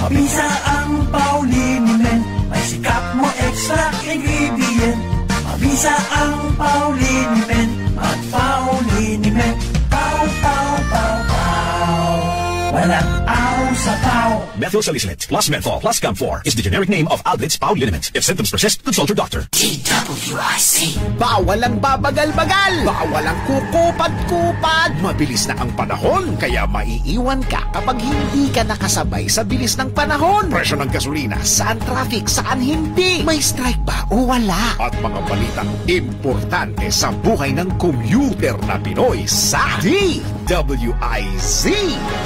Mabisa ang Paulinimen, may sikap mo extra ingredient. Mabisa ang Paulinimen, mag-Paulinimen. Pau, pau, pau, pau. Walang aw sa pau. Methyl salicylate plus menthol plus Camphor is the generic name of Alvid's Pauliniment. If symptoms persist, consult your doctor. DWIC. Bawal ang babagal-bagal. Bawal ang kukupad-kupad. Mabilis na ang panahon, kaya maiiwan ka kapag hindi ka nakasabay sa bilis ng panahon. Presyo ng gasolina, saan traffic, saan hindi. May strike ba o wala? At mga balitang importante sa buhay ng commuter na Pinoy sa DWIZ.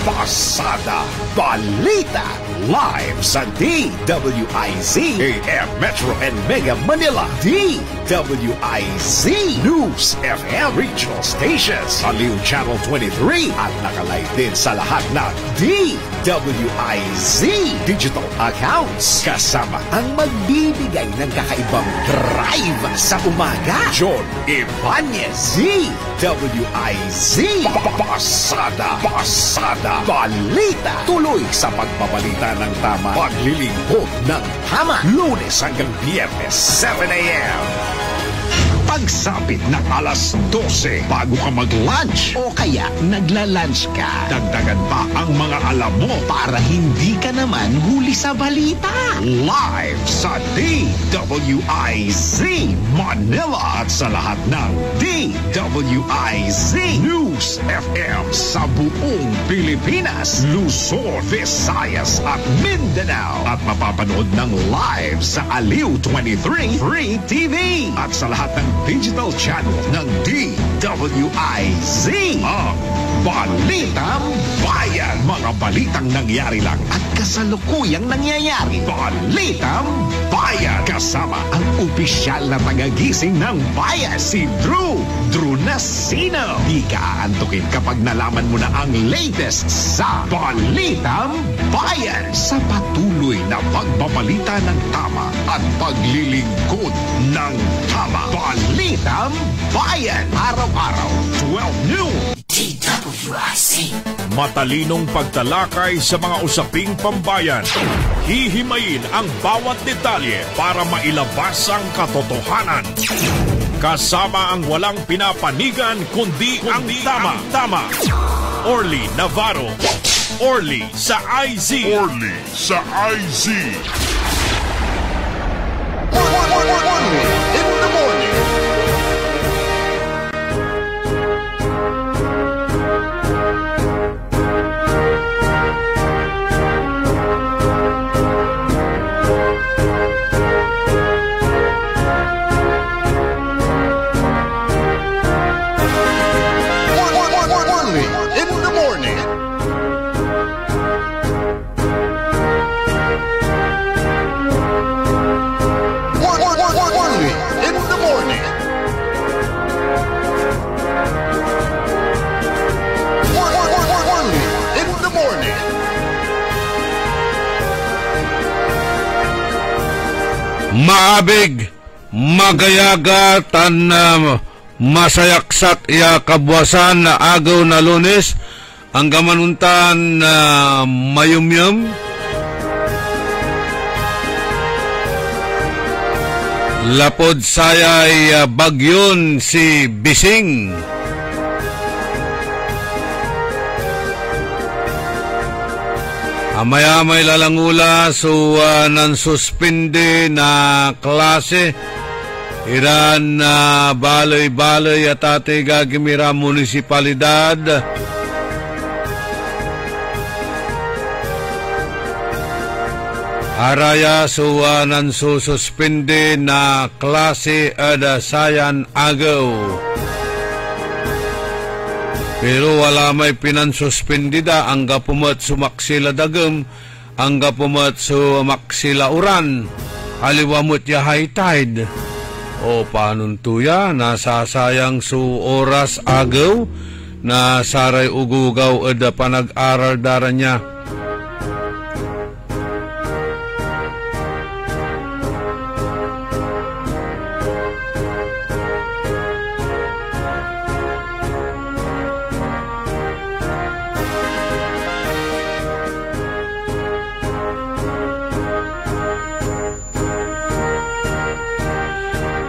Pasada Balita live sa DWIZ AM Metro and Mega Manila. DWIZ News FM Regional Stations, Aliw Channel 23 at nakalive din sa lahat ng DWIZ digital accounts. Kasama ang magbibigay ng kakaibang drive sa umaga, John Ibanez. DWIZ Pasada Balita. Tuloy sa pagbabalita ng tama, paglilingkod ng tama, Lunes hanggang Biyernes 7 a.m. Pagsapit ng alas 12 bago ka mag-lunch o kaya nagla-lunch ka, dagdagan pa ang mga alam mo para hindi ka naman huli sa balita. Live sa DWIZ Manila at sa lahat ng DWIZ News FM sa buong Pilipinas, Luzon, Visayas at Mindanao. At mapapanood ng live sa Aliw 23 Free TV at sa lahat ng digital channel ng DWIZ. Ang Balitang Bayan. Mga balitang nangyari lang at kasalukuyang nangyayari. Balitang Bayan. Kasama ang opisyal na tagagising ng bayan, si Drew Nasino. Di ka aantukin kapag nalaman mo na ang latest sa Balitang Bayan. Sa patuloy na pagbabalita ng tama at paglilingkod ng tama. Balitang Bayan. Araw-araw, 12 noon. DWIC. Matalinong pagtalakay sa mga usaping pambayan. Hihimayin ang bawat detalye para mailabas ang katotohanan. Kasama ang walang pinapanigan kundi ang tama. Orly Navarro. Orly sa IZ. Orly sa IZ. Orly in the morning. Maabig, magayaga, tan masayaksat iya kabwasan na agaw na Lunes, ang gamanuntan na mayumyum. Lapod sayay bagyon si Bising. Amay-amay lalangula so nansuspinde na klase iran na baloy-baloy at ate gagimira munisipalidad. Araya so nansususpinde na klase ada sayan agaw. Pero wala may pinansuspendida ang gapumat sumaksila dagem, ang gapumat sumaksila uran, aliwamot ya high tide. O panon tuya, nasasayang su oras agaw, na saray ugugaw eda panag-aral dara niya.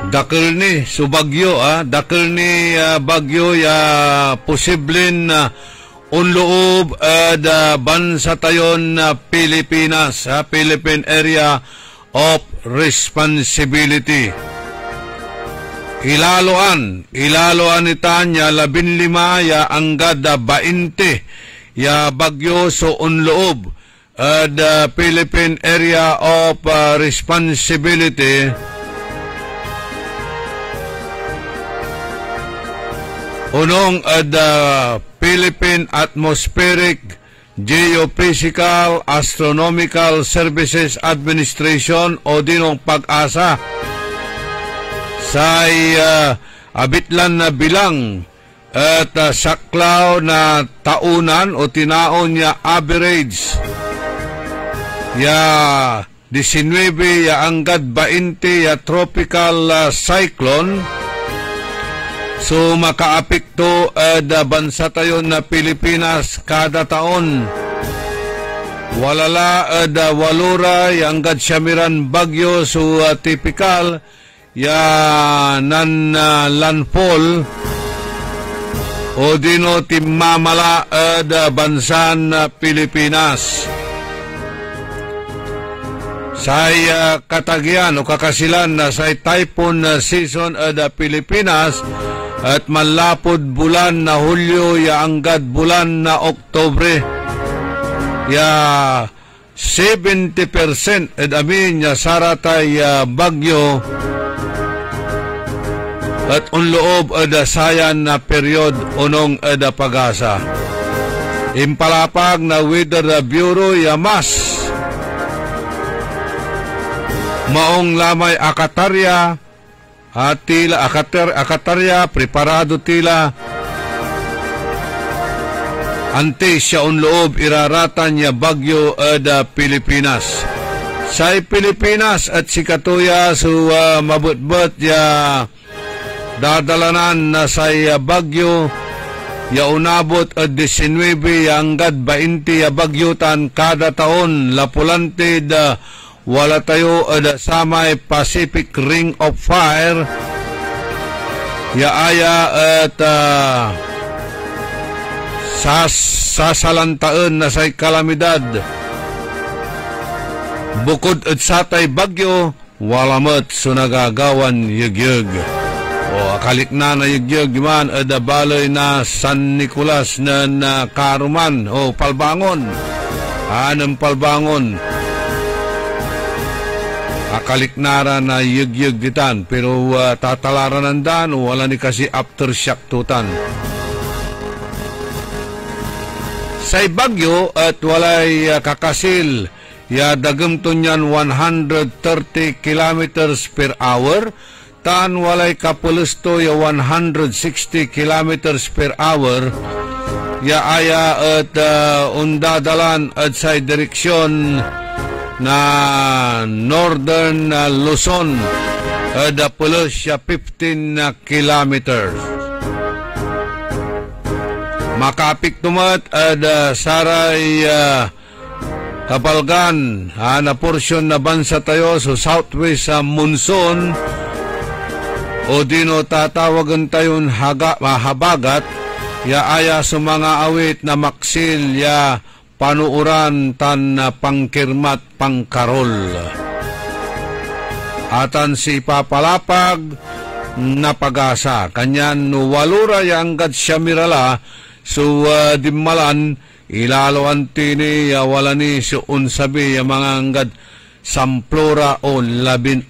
dakil ni subagyo dakil ni bagyo ya posibleng unloob bansa tayon na Pilipinas, Philippine Area of Responsibility. Ilaloan itanya 15 ya anggad 20 ya bagyo so unloob the Philippine Area of Responsibility. Unong the Philippine Atmospheric Geophysical Astronomical Services Administration o dinong PAG-ASA say abitlan na bilang at saklaw na taunan o tinaon niya average ya 19 ya anggad 20 ya tropical cyclone. So makaapekto bansa tayo na Pilipinas kada taon. Walala walura yang gad syamiran bagyo so typical ya nan landfall o dino timamala bansa na Pilipinas. Say katagyan o kakasilan na say typhoon season da Pilipinas at malapod bulan na Hulyo ya anggad bulan na Oktobre ya 70% amin ya saratay bagyo at unloob da sayan na period unong da pag-asa. Impalapag na Weather Bureau ya mas maong lamay akatarya at tila akatarya preparado tila ante siya unloob iraratan niya bagyo da Pilipinas. Sa Pilipinas at si Katuya so mabutbut ya dadalanan na sa bagyo ya unabot at 19 ya anggad 20 ya bagyutan kada taon lapulante da wala tayo sa may Pacific Ring of Fire ya aya at sasalantaan na say kalamidad bukod at satay bagyo walamat so nagagawan yugyug o akalik na yugyug man ada balay na San Nicolas na Karuman o Palbangon anong Palbangon akaliknara na yugyug ditan pero tatalaran nandan wala ni kasi aftershock tutan say bagyo at walay kakasil ya dagem tunyan 130 kilometers per hour tan walay kapulusto ya 160 kilometers per hour ya aya at undadalan at say direksyon na Northern Luzon da pulos siya 15 kilometers. Makapiktumat da saray kapalgan na porsyon na bansa tayo so southwest monsoon o dino tatawagan tayon habagat ya aya sa mga awit na maksil ya panuuran tan pangkirmat pangkarol. Atan si papalapag na pag-asa. Kanyan walura yang gad siya mirala so dimmalan ilaloan tini wala ni so unsabi mga anggad samplora o 16.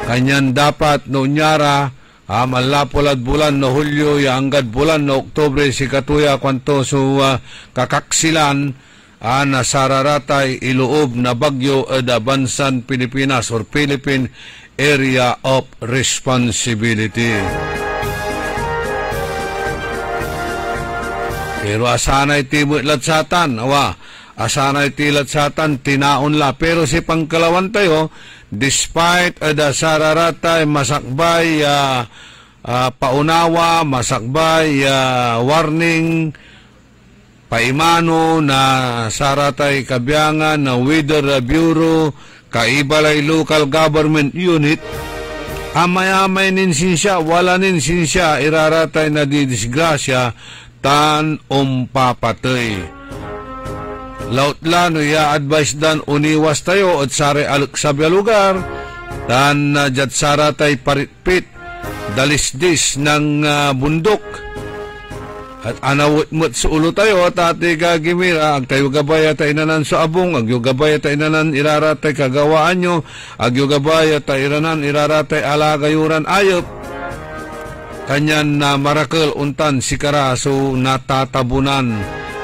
Kanyan dapat no nyara malapolad bulan na Hulyo ya anggad bulan na Oktobre si Katuya kwanto so kakaksilan na sararatay iloob na bagyo da bansan Pilipinas or Philippine Area of Responsibility. Pero asanay timot latsatan asanay tilatsatan tinaon la pero si pangkalawan tayo despite da sararatay masakbay paunawa masakbay warning paimano na saratay kabiyangan na Weather Bureau kaibalay local government unit Amay-amay nin sinsya, wala nin sinsya, iraratay na di disgrasya, tan papatay. Lautlano ya advice dan uniwas tayo at sare alak sa lugar, tan jat saratay paritpit, dalisdis ng bundok. At anawot-mot sa ulo tayo at ati gagimira, ag tayo gabaya tayo inanan sa abong, ag yung gabaya tayo inanan iraratay kagawaan nyo, ag yung gabaya tayo inanan iraratay alagayuran ayop. Kanyan na marakal untan si Karaso natatabunan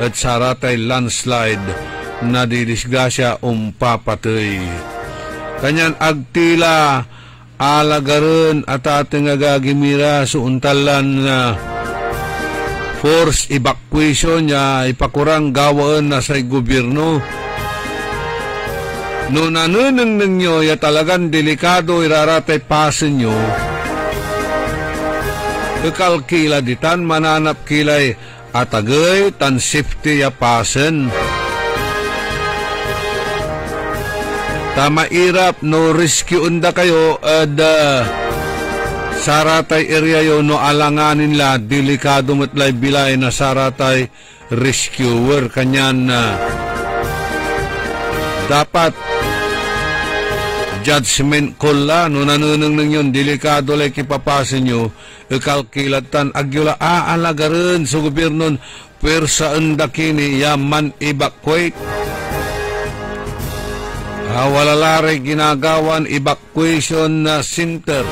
at saratay landslide na didisgrasya papatay. Kanyan agtila alagaran at ating gagimira sa untalan na force evacuation niya ipakurang gawaan na sa gobyerno. No nanunang ninyo ya talagang delikado iraratay pasin nyo. Ikalkila ditan mananap kilay atagay tan safety ya pasin. Tama irap no rescue unda kayo at saratay area yo no alanganin la delikado matlay bilay na saratay rescuer kanyan dapat judgment call la no nanunang nang yun delikado lay kipapasin nyo ikalkilatan agyula alagaran sa gobyernon pwersa andakini yaman evacuate walalaray ginagawan evacuation center.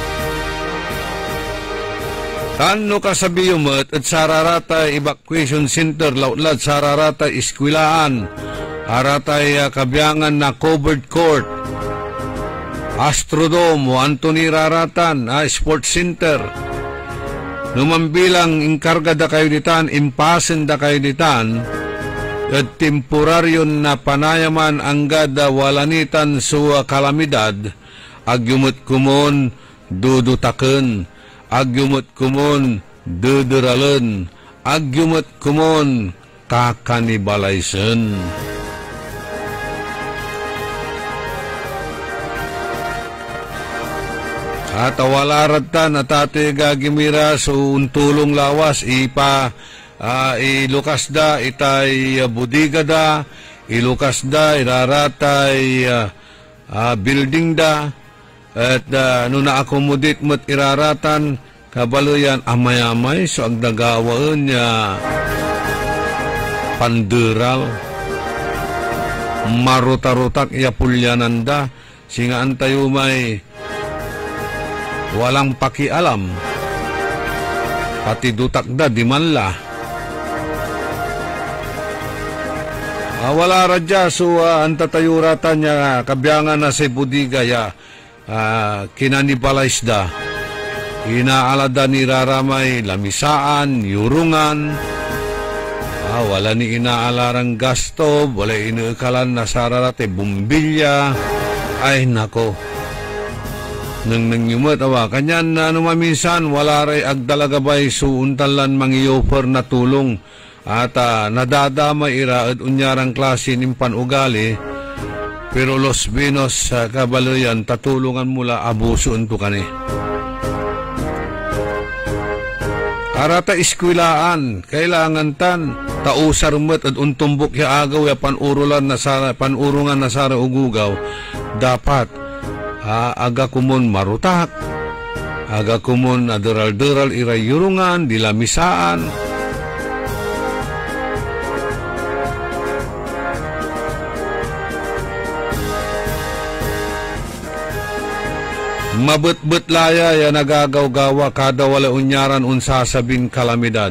Kano kasabiyo mo at sararatay evacuation center lautlad sararatay iskwilaan aratay kabiyangan na covered court Astrodome o Anthony Raratan Sports Center numambilang inkarga da kayo ditan impasen da kayo ditan at temporaryon na panayaman anggad walanitan sa kalamidad agyumot kumon dudutaken agyumot kumon duduralen, agyumot kumon kakanibalaysen. At awalarad ta na tate gagimira so untulong lawas ilukas da itay budiga da, ilukas da iraratay building da. At na-accommodate mo't iraratan kabaluyan amay-amay so ang nagawaan niya panderal maruta-rutak yapulyananda singaan tayo may walang pakialam pati dutakda di manla wala radya so antatayuratan niya kabiyangan na sa budiga ya kinanibalays da inaalada ni raramay lamisaan, yurungan wala ni inaalarang gasto wala inukalan na sararate bumbilya ay nako nang nangyumot kanyan na numaminsan wala ray agdalagabay suuntalan mangiyoper na tulong at nadadama ira at unyarang klase nimpan ugali. Pero los binos sa kabaluyan, tatulungan mula abuso unto kani. Arata iskwilaan, kailangan tan, tausar met at untumbok ya agaw ya panurungan na sara ugugaw. Dapat, aga kumon marutak, aga kumon aderal-deral irayurungan, dilamisaan, mabut-but laya ya nagagaw-gawa kada wala unyaran unsasabing kalamidad.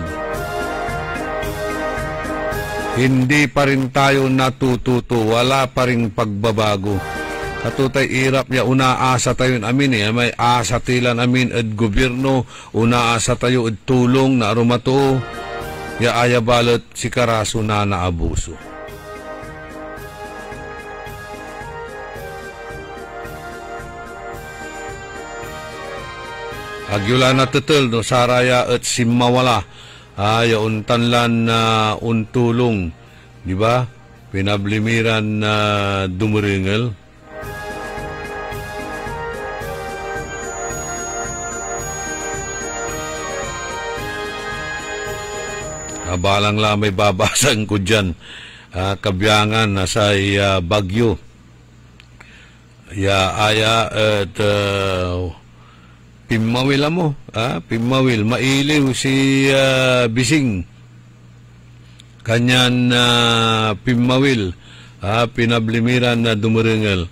Hindi pa rin tayo natututo, wala pa rin pagbabago. Katutay irap ya unaasa tayo amin may asa tilan amin at gobyerno, unaasa tayo at tulong na arumato, ya ayabalot si Karaso na naabuso. Agyula na tutul no saraya at simawala untanlan na untulong di ba pinablimiran na dumringel Balang lang may babasan ko dyan. Kabyangan na sa Bagyo. Aya at Pimawil mo. Pimawil. Mailiw si Bising. Kanyan Pimawil. Pinablimiran na dumaringal.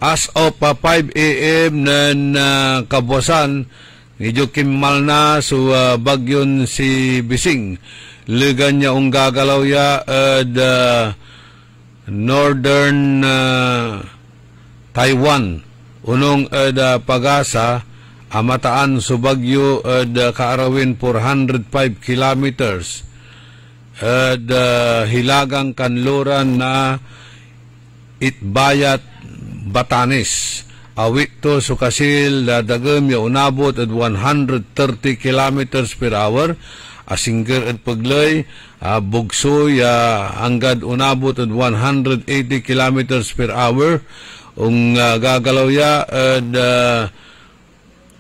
As of 5 a.m. na kabuwasan, medyo kimal na so bagyon si Bising. Ligan niya ang gagalaw ya northern Taiwan. Unong pag-asa, amataan so bagyo kaarawin 405 kilometers. Hilagang kanluran na Itbayat Batanes. Awit to sukasil dagam ya unabot at 130 kilometers per hour. Asingger at paglay bugso ya anggad unabot at 180 kilometers per hour. Ung gagalaw ya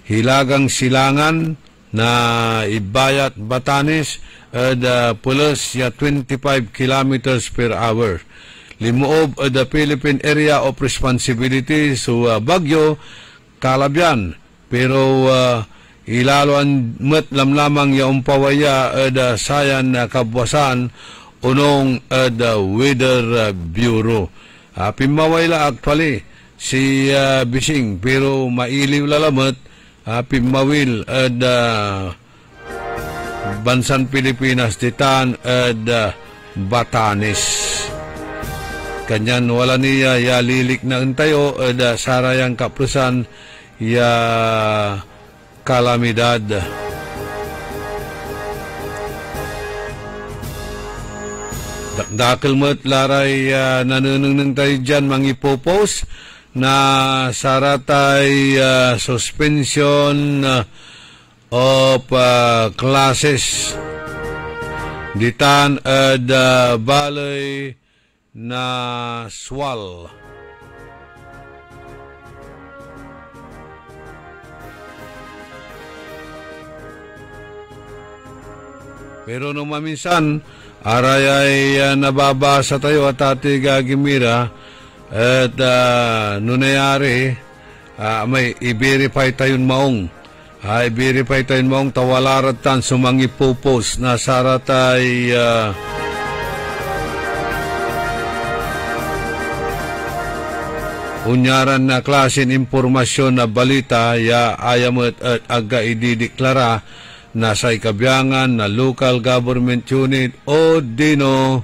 hilagang silangan na Itbayat Batanes plus ya 25 kilometers per hour. Limuob the Philippine Area of Responsibility so Bagyo Kalabyan pero ilaluan met lamang yaong pawaya sayan na kabwasan unong the Weather Bureau. Pimawayla actually si Bising pero mailiw lalamat pimawil Bansan Pilipinas ditan Batanes. Kanyan wala niya ya lilik na untayo sarayang kaplusan ya kalamidad. Dakdakil mo't laray nanunong tayo dyan mangipopos na saratay suspension of classes ditan balay na swal. Pero nung maminsan aray ay nababasa tayo at ati gagimira at nunayari may i-verify tayon maong i-verify tayon maong tawalarat tan sumangipopos na saratay unyaran na klasin impormasyon na balita ya ayamat at aga idideklara na sa ikabyangan na local government unit o dino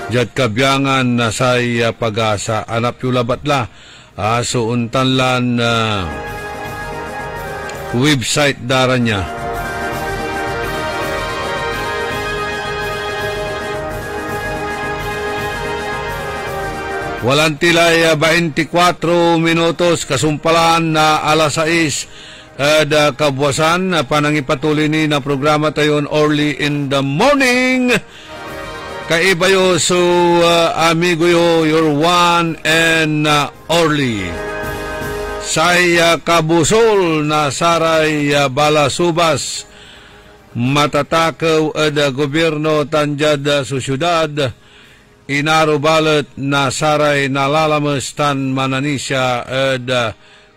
jad kabyangan na sa pag-asa anap yung labatla so untanlan website dara niya. Walang tilay 24 minutos kasumpalan na alas 6 kabuwasan panangipatuloy ni na programa tayon early in the morning. Kaibayo so amigo yo your one and early. Saya kabusol na saray balasubas matatakaw gobyerno tanjad sa syudad. Inarubalat na saray nalalamas tan mananisya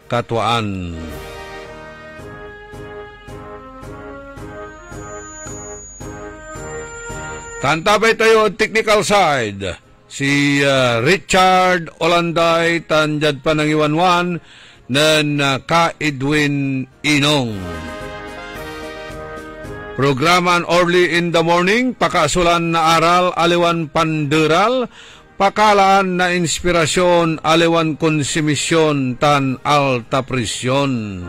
katwaan. Tantabay tayo technical side. Si Richard Olanday tanjad pa ng iwanwan nan ka Edwin Inong. Programan early in the morning, pakasulan na aral, aliwan panderal, pakalaan na inspirasyon, aliwan konsumisyon, tan alta presyon.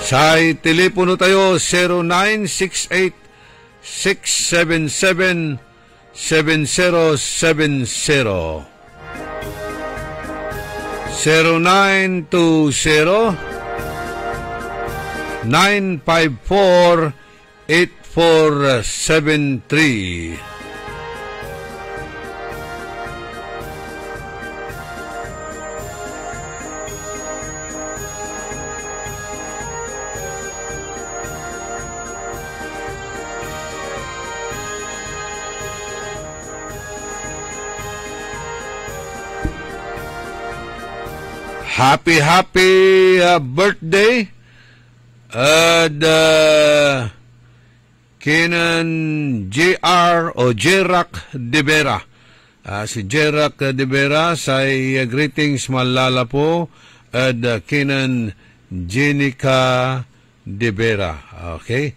Say telepono tayo 0968-677-7070 0920-954-8473. happy birthday at kinan JR o Jerak de Vera. Si Jerak de Vera say greetings malala po at kinan Jenica de Vera. Okay.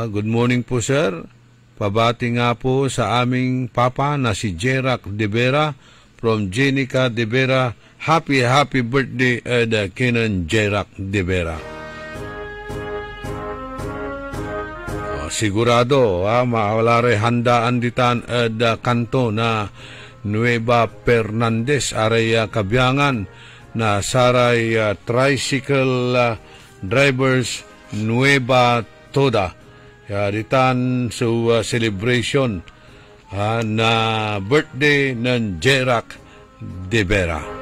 Good morning po sir. Pabati nga po sa aming papa na si Jerak de Vera from Jenica de Vera. Happy birthday at kinan Jerak de Vera. Sigurado, mawala rin handaan ditan kanto na Nueva Fernandez, aray kabyangan na saray tricycle drivers Nueva Toda. Ditan sa celebration na birthday ng Jerak de Vera.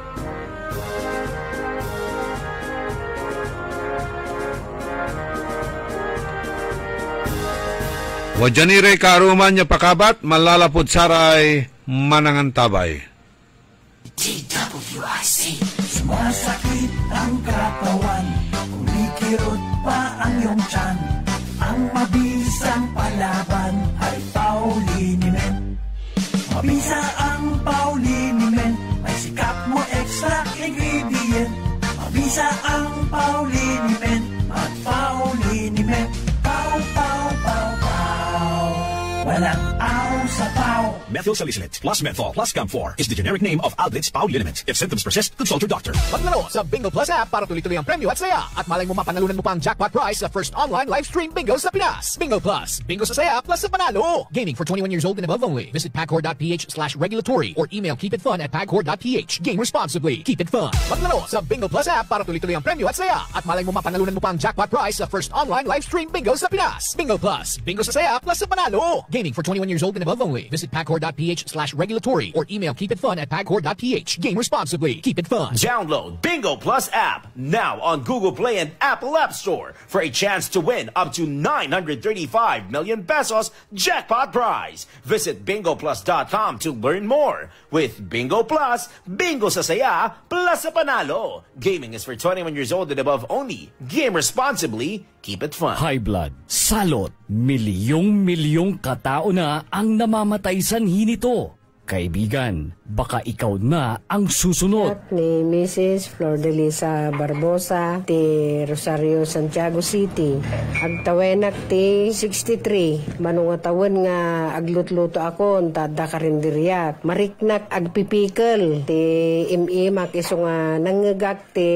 Wajanire karuman niya pakabat, malalapod saray, manangan tabay. DWIC. Sumasakit ang katawan, kumikirot pa ang iyong tiyan. Ang mabisang palaban ay Paulinimen. Mabisa ang Paulinimen, may sikap mo extra ingredient. Mabisa ang Paulinimen, at Paulinimen. Pau, pau, pau, pau. Walang aw sa pau. Methyl salicylate plus menthol plus camphor is the generic name of Aldrich Pau Liniment. If symptoms persist, consult your doctor. Maglaro sa Bingo Plus app para tuloy-tuloy ang premyo at saya. At malay mo mapanalunan mo pang jackpot prize sa first online live stream bingo sa Pinas. Bingo Plus. Bingo sa saya plus sa panalo. Gaming for 21 years old and above only. Visit pagcor.ph/regulatory or email keepitfun@pagcor.ph. Game responsibly. Keep it fun. Maglaro sa Bingo Plus app para tuloy-tuloy ang premyo at saya. At malay mo mapanalunan mo pang jackpot prize sa first online live stream bingo sa Pinas. Bingo Plus. Bingo sa saya plus sa panalo. Gaming for 21 years old and above only. Visit pagcor.ph/regulatory or email keepitfun@pagcor.ph. Game responsibly. Keep it fun. Download Bingo Plus app now on Google Play and Apple App Store for a chance to win up to 935 million pesos jackpot prize. Visit bingoplus.com to learn more. With Bingo Plus, bingo sa saya plus sa panalo. Gaming is for 21 years old and above only. Game responsibly. Keep it fun. High blood, salot, milyong katao na ang namamatay sanhi nito. Kaibigan, baka ikaw na ang susunod. Ni Mrs. Flor de Lisa Barbosa, ti Rosario, Santiago City. Agtawenak ti 63. Manungatawan nga aglutluto akon, tada karindiriyak. Mariknak agpipikal, ti imimak iso nga nangagak ti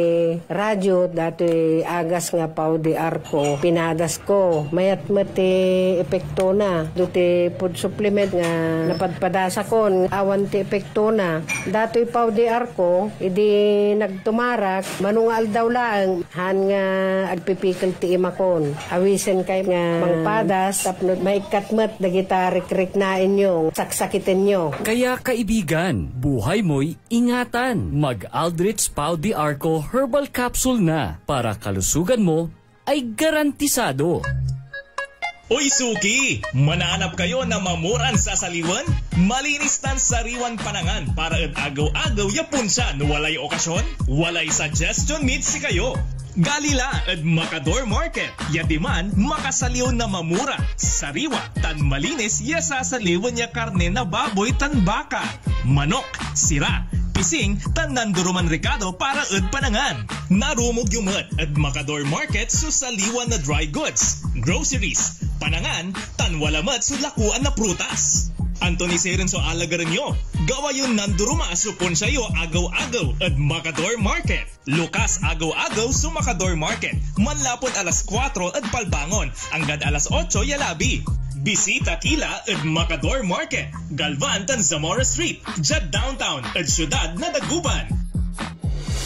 radyo, dati agas nga pau di arko. Pinadas ko, mayat ti epekto na. Duti food supplement nga napadpadasa kon, awan ti epekto na. Dato'y pau di arko, idi nagtumarak, manungal daw lang, han nga agpipikal ti imakon. Awisen kay nga mangpadas, tapno may katmat na gitarik-rik na inyo, saksakitin nyo. Kaya kaibigan, buhay mo'y ingatan. Mag-Aldrich Pau di Arco Herbal Capsule na para kalusugan mo ay garantisado. Uy Suki! Mananap kayo na mamuran sa saliwan? Malinis tan sariwan panangan para agaw-agaw yapon siya no walay okasyon? Walay suggestion meet si kayo. Galila at Macador Market. Yatiman, makasaliw na mamura. Sariwa, tan malinis, yasasaliwan niya karne na baboy tan baka. Manok, sira, pising, tan nanduruman Ricardo para panangan. Narumog yumot at Macador Market susaliwan na dry goods, groceries, panangan, tan walamat sulakuan na prutas. Anthony Seren so alagaran nyo. Gawa yun nanduruma supon sa'yo agaw-agaw at Macador Market. Lukas agaw-agaw sa Macador Market. Manlapon alas 4 at palbangon. Hanggang alas 8 yalabi. Bisita kila at Macador Market. Galvan tan Zamora Street. Jad Downtown at Syudad na Daguban.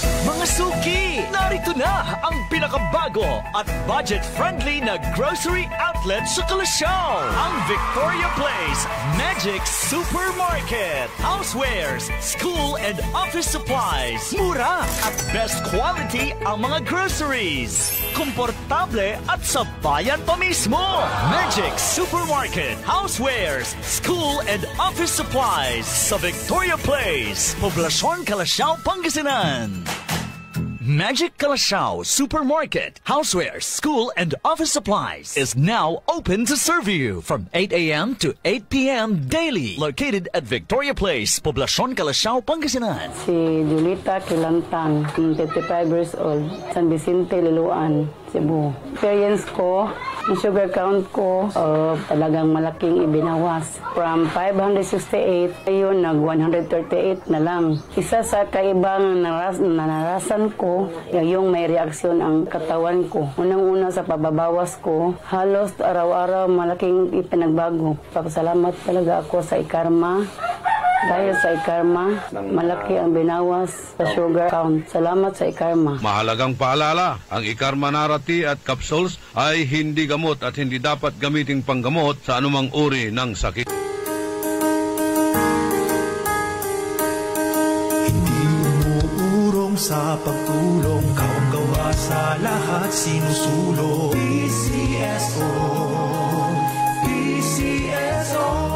Mga suki, narito na ang pinakabago at budget-friendly na grocery outlet sa Kalasyaw. Ang Victoria Place Magic Supermarket. Housewares, school and office supplies. Mura at best quality ang mga groceries. Komportable at sa bayan pa mismo. Magic Supermarket. Housewares, school and office supplies sa Victoria Place. Poblasyon Kalasyaw, Pangasinan. Magic Calasiao Supermarket, housewares, school, and office supplies is now open to serve you from 8 a.m. to 8 p.m. daily. Located at Victoria Place, Poblacion, Calasiao, Pangasinan. Si Julita Kilantang, 35 years old, San Vicente, Liloan, Cebu. Experience ko, yung sugar count ko, talagang malaking ibinawas. From 568, ayun, nag-138 na lang. Isa sa kaibang nanarasan ko, yung may reaksyon ang katawan ko. Unang-una sa pababawas ko, halos araw-araw malaking ipinagbago. Papasalamat talaga ako sa Ikarma. Dahil sa Ikarma, malaki ang binawas sa sugar count. Salamat sa Ikarma. Mahalagang paalala, ang Ikarma Narati at capsules ay hindi gamot at hindi dapat gamiting panggamot sa anumang uri ng sakit. Hindi umuurong sa pagtulong, kawang-gawa sa lahat sinusulong. PCSO, PCSO.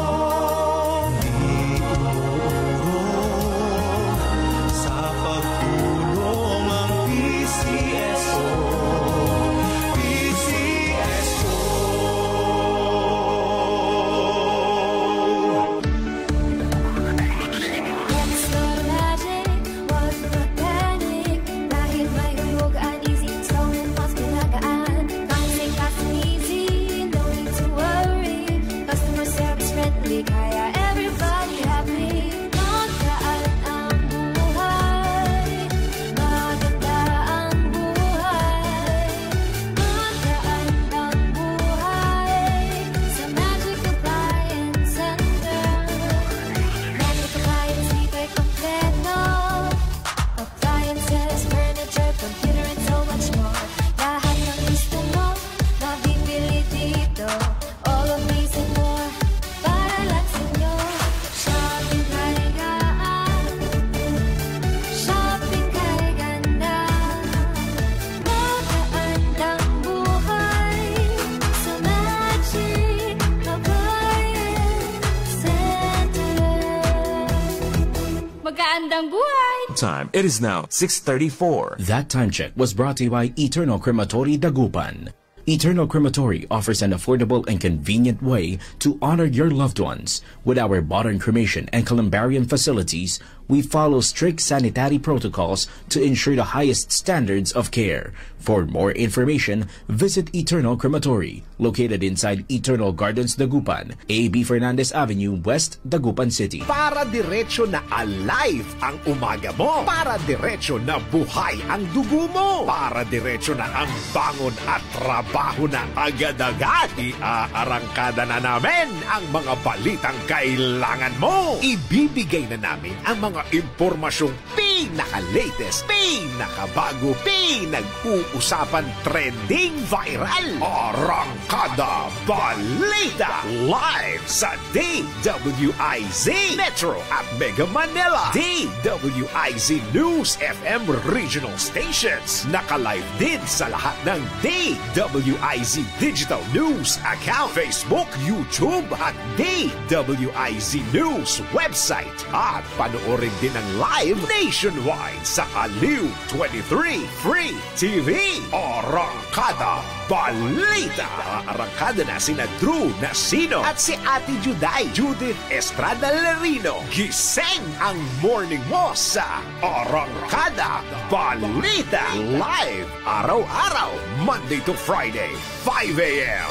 Time. It is now 6:34. That time check was brought to you by Eternal Crematory Dagupan. Eternal Crematory offers an affordable and convenient way to honor your loved ones. With our modern cremation and columbarium facilities, we follow strict sanitary protocols to ensure the highest standards of care. For more information, visit Eternal Crematory, located inside Eternal Gardens, Dagupan, A.B. Fernandez Avenue, West, Dagupan City. Para diretso na alive ang umaga mo. Para diretso na buhay ang dugo mo. Para diretso na ang bangon at trabaho na agad-agad. Iaarangkada na namin ang mga balitang kailangan mo. Ibibigay na namin ang mga impormasyong pinaka-latest, pinakabago, pinag-uusapan, trending, viral. Arangkada Balita live sa DWIZ Metro at Mega Manila. DWIZ News FM regional stations. Naka-live din sa lahat ng DWIZ Digital News account, Facebook, YouTube at DWIZ News website. At panoorin din ang live nationwide sa Aliw 23 Free TV. Arangkada Balita. Arangkada na sina Drew Nasino at si Ate Juday, Judith Estrada Lerino. Gising ang morning mo sa Arangkada Balita. Live araw-araw, Monday to Friday, 5 a.m.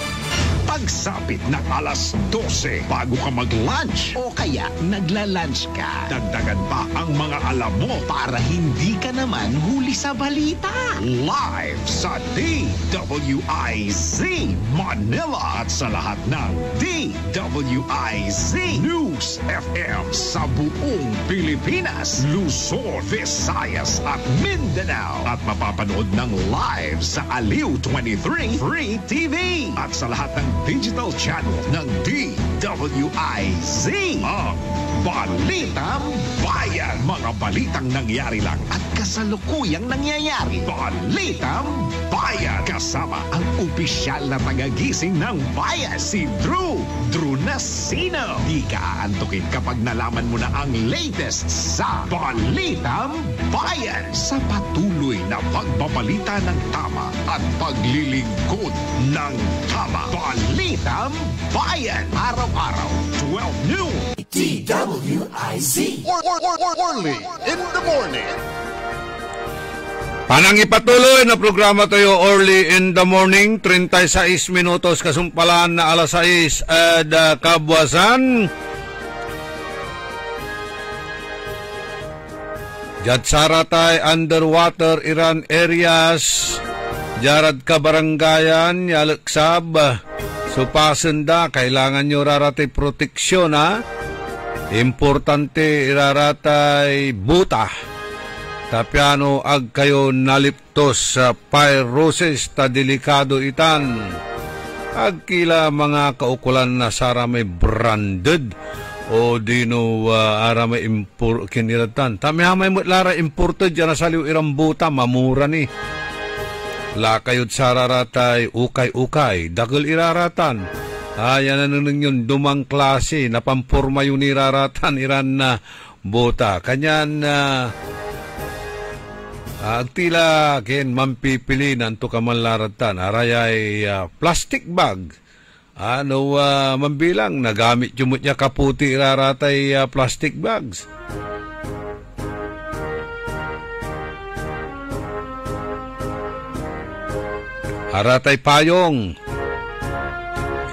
Pagsapit ng alas 12 bago ka mag-lunch o kaya nagla-lunch ka, dagdagan pa ang mga alam mo para hindi ka naman huli sa balita. Live sa DWIZ Manila at sa lahat ng DWIZ News FM sa buong Pilipinas, Luzon, Visayas at Mindanao. At mapapanood ng live sa Aliw 23 Free TV at sa lahat ng digital channel ng DWIZ. Ang Balitang Bayan. Mga balitang nangyari lang at kasalukuyang nangyayari. Balitang Bayan. Kasama ang opisyal na tagagising ng bayan, si Drew Nasino. Di ka aantukin kapag nalaman mo na ang latest sa Balitang Bayan. Sa patuloy na pagbabalita ng tama at paglilingkod ng tama. Balitang Bayan. Araw-araw, 12 noon. DWIZ. Orly in the morning. Panangipatuloy na programa tayo Early in the Morning, 36 minutos kasumpalan na alas 6 at kabwasan. Jatsaratay underwater Iran areas, Jarad Kabarangayan, Yalaksab, Supasenda, kailangan nyo raratay proteksyon ha. Importante iraratay buta. Tapiano ag kayo naliptos sa pyrosis ta delikado itan. Agkila mga kaukulan na sara may branded o dino ara may kiniratan. Tamihamay mo lara imported dyan na saliw irang buta, mamura ni. Lakayod sararatay ukay-ukay, dagol iraratan. Yan na nun yun, dumang klase, napampurma yun iraratan iran na buta. Kanyan agtila ken mampipili nanto kamanlaratan arayay plastic bag mambilang nagamit yumot niya kaputi raratay plastic bags. Aratay payong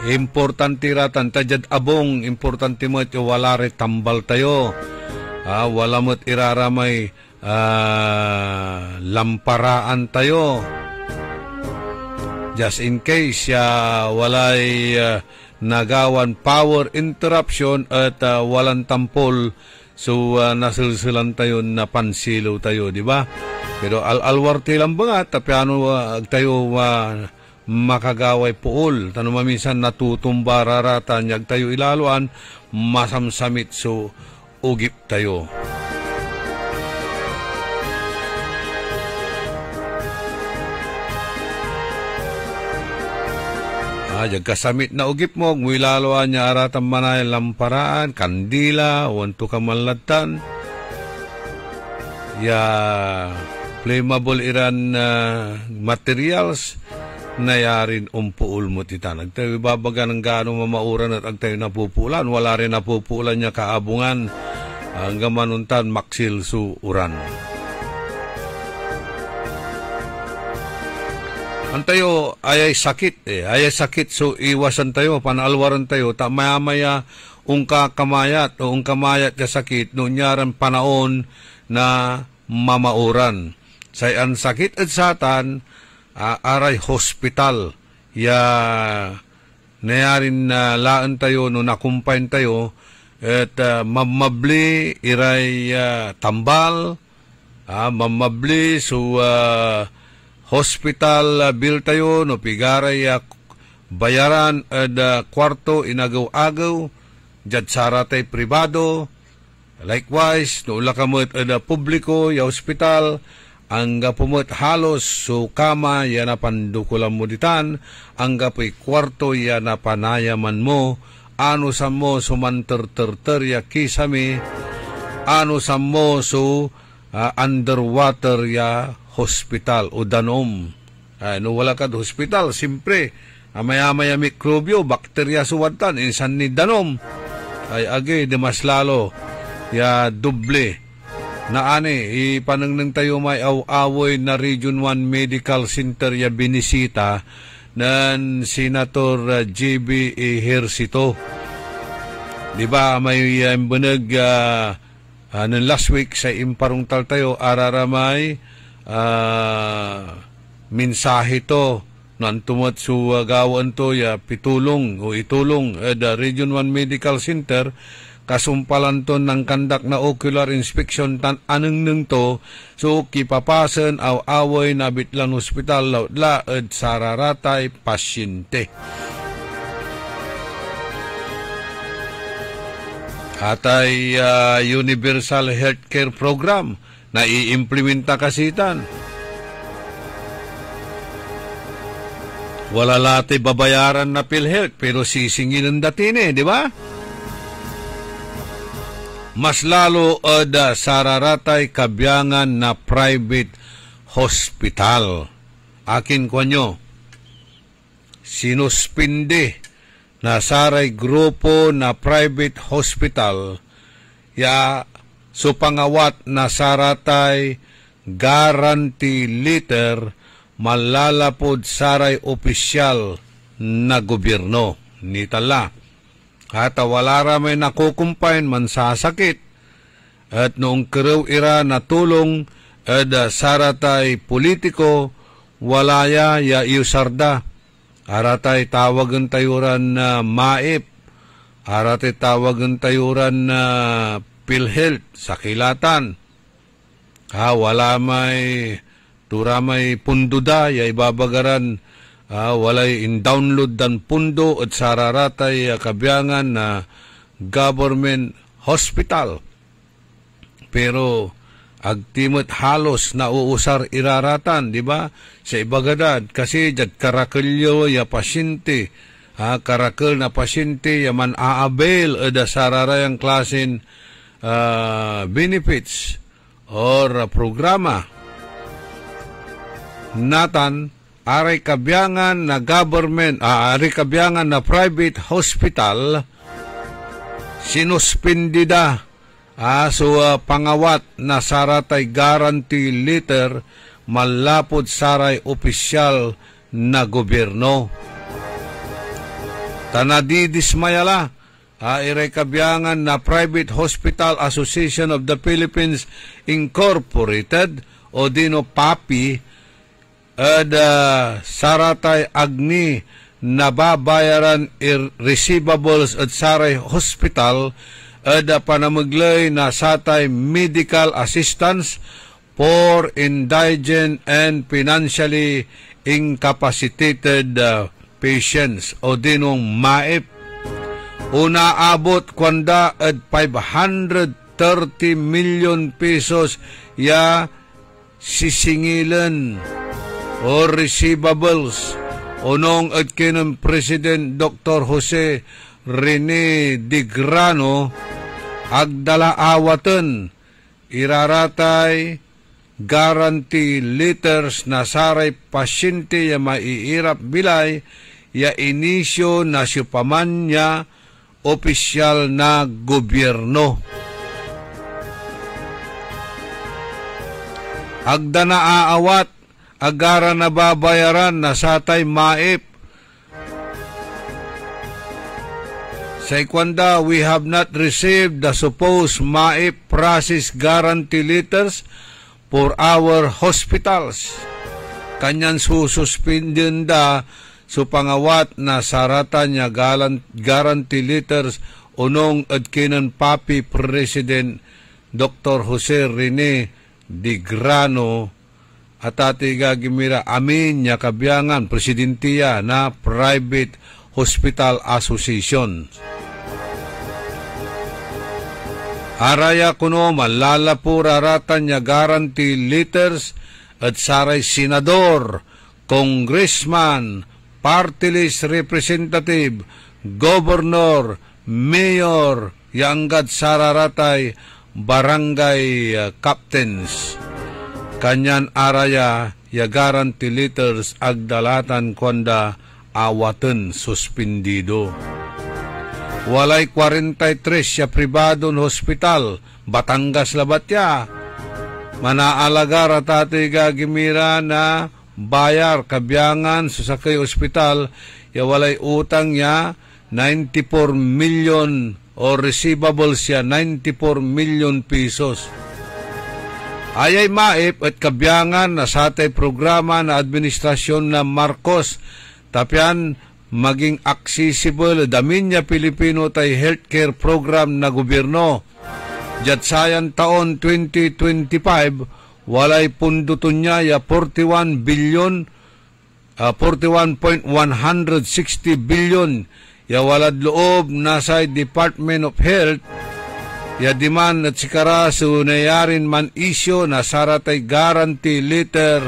importante ratan tajad abong importante mo ito wala re tambal tayo wala mo't iraramay lamparaan tayo just in case walay nagawan power interruption at walang tampol so nasulsulan tayo na pansilaw tayo, di ba? Pero alwarte lang ba nga tapiano tayo makagaway puol tanong maminsan natutumba raratan yag tayo ilaluan masamsamit so ugip tayo. Kasamit na ugip mo, ngwilaluan niya aratan manay lamparaan, kandila, wanto kamalatan. Flammable iran materials na yarin umpuul mo titan. Agtayo babaga ng gaano mamauran at agtayo napupulan. Wala rin napupulan niya kaabungan hanggang manuntan maksil su uran. Antayo ayay sakit ayay sakit so iwasan tayo panalwaran tayo ta maya ungka kamayat o ungkamayat ka sakit no nyaran panaon na mamauran sayan sakit at satan aray hospital nayarin na laan tayo no nakumpain tayo at mamabli iray tambal mamabli so hospital bill tayo no pigaray bayaran at kwarto inagaw-agaw jad saratay pribado likewise no ulakamot at publiko ya hospital ang gapumot halos so kama yan na pandukulan mo ditan ang gapoy kwarto yan na panayaman mo ano sa mo sumanter-ter ya kisame ano sa mo so underwater ya hospital o danom. No wala ka hospital, simpre maya-maya mikrobyo, bakterya suwadtan, insan ni danom. Ay agi, di mas lalo, doble. Na ipanang tayo may awoy na Region 1 Medical Center binisita ng Senator J.B. Ejercito. Di ba may bunag last week sa imparungtal tayo, araramay mensahe to nan tumot su gawan to pitulong o itulong the Region 1 Medical Center kasumpalan to ng kandak na ocular inspection tan aneng neng to so kipapasen aw away na bitlang hospital laut sararatai pasyente Atay universal healthcare program na i-implementa kasitan. Wala lati babayaran na PhilHealth pero sisingilin datin di ba? Mas lalo sararatay kabyangan na private hospital. Akin ko nyo, sinuspindi na saray grupo na private hospital so pangawat na saratay guarantee letter malalapod saray opisyal na gobyerno. Nitala. At wala ramay nakukumpain man sasakit. At noong kerew ira natulong saratay politiko walaya ya iusarda. Aratay tawagan tayuran na MAIP. Aratay tawagan tayuran na PhilHealth sa kilatan. Wala may turamay punduda ya ibabagaran walay in-download dan pundo at sararatay kabyangan na government hospital. Pero agtimot halos na uusar iraratan, di ba? Sa ibagadad, kasi jad karakelyo ya pasyente, karakel na pasyente ya man aabail ada sararayang klasin benefits or programa. Natan, aray kabyangan na government, aray kabyangan na private hospital, sinuspindida pangawat na saratay guarantee letter malapod saray opisyal na gobyerno. Tanadidismayala, iray kabyangan na Private Hospital Association of the Philippines Incorporated o dino PAPI saratay agni nababayaran receivables at saray hospital panamaglay na satay medical assistance for indigent and financially incapacitated patients o dinong MAIP. Una abot kwanda at 530 million pesos ya sisingilan o receivables unong at kinang President Dr. Jose Rene Digrano agdala awatan iraratay guarantee letters na saray pasyente ya maiirap bilay ya inisyo na siupaman niya opisyal na gobyerno. Agda na aawat agara na babayaran na satay MAIP. Sa ikwanda, we have not received the supposed MAIP process guarantee letters for our hospitals. Kanyan sususpindin da pangawat na saratan niya guarantee letters unong adkinan PAPI President Dr. Jose Rene Digrano at ati gagimira amin niya kabyangan presidentiya na Private Hospital Association. Araya kuno malalapura ratan niya guarantee letters at saray senador, congressman, party list representative, governor, mayor, yanggad sararatay, barangay captains. Kanyan araya ya guarantee letters agdalatan kwanda awatan suspindido. Walay 43 siya pribadong hospital, Batangas labatya. Manaalagar at ati gagimira na bayar kabyangan sa sakay ospital, ya walay utang ya 94 million o receivables siya 94 million pesos. Ayay MAIP at kabyangan na satay programa na administrasyon na Marcos tapyan maging accessible damin niya Pilipino tay healthcare program na gobyerno. Jatsayan taon 2025 walay punduton niya ya 41 billion 41.160 billion ya walad loob nasa Department of Health Yadiman at sikara sunayarin man isyo na saratay guarantee letter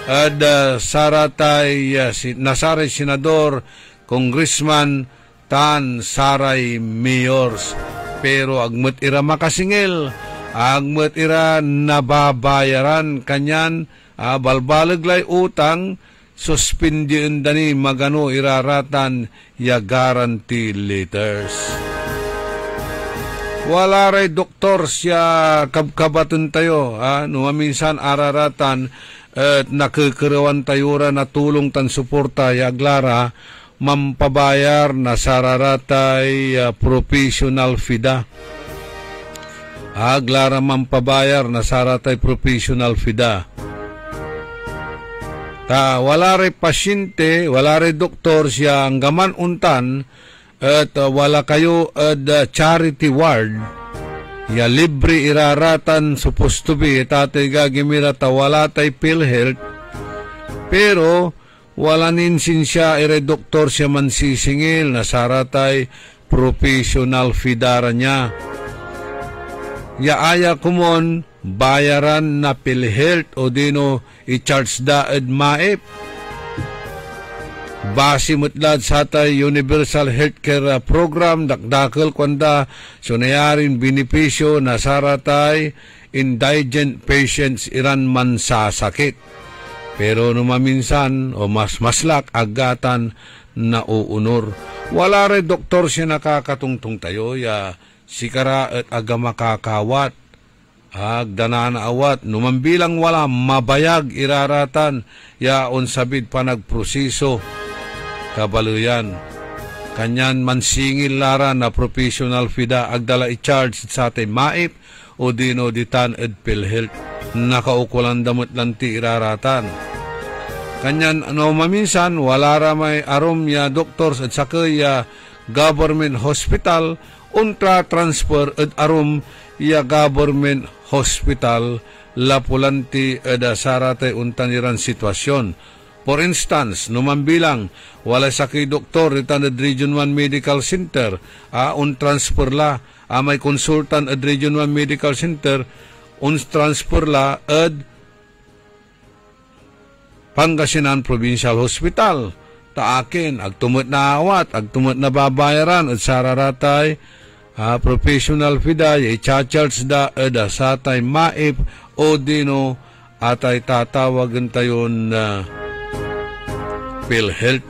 at saratay nasaray senador, congressman, tan saray mayors. Pero agmat ira makasingil, agmat ira nababayaran kanyan, balbalaglay utang, suspindiin dani magano iraratan ya guarantee letters. Wala ray doktor siya kabkabatan tayo, minsan araratan at nakikirawan tayo na tulong tan suporta yaglara mampabayar na sararatay professional fida. Aglara mampabayar na saratay professional fida. Wala ray pasyente, wala ray doktor siya ang gaman untan at wala kayo at charity ward ya libre iraratan supposed to be tatay gagimira wala tay PhilHealth pero wala ninsin siya ire doktor siya man sisingil na saratay professional fidara niya ya aya kumon bayaran na PhilHealth o dino i-charge da ed maip base mutlad sa tay Universal Healthcare Program dakdakal kwanda sunayarin benepisyo na saratay indigent patients iran man sa sakit. Pero numaminsan o maslak agatan na uunor. Wala rin doktor siya nakakatungtong tayo ya sikara at aga makakawat. Agdanana awat numambilang wala mabayag iraratan ya unsabid pa nagproseso kabaluyan. Kanyan mansingil lara na professional fida agdala i-charge sa ating maip o dino ditan ed PhilHealth nakaukulan damot lanti iraratan. Kanyan maminsan wala ra may arom ya doctors at saka ya government hospital untra transfer at arom ya government hospital lapulanti ed saratay untaniran sitwasyon. For instance, numambilang wala sa kay doktor itan at Region 1 Medical Center, un-transfer la, may consultant at Region 1 Medical Center, un-transfer la at Pangasinan Provincial Hospital. Taakin, agtumot na awat, agtumot na babayaran at sararatay, professional fida, i-charge da at satay maip o dino atay tatawagan tayon PhilHealth.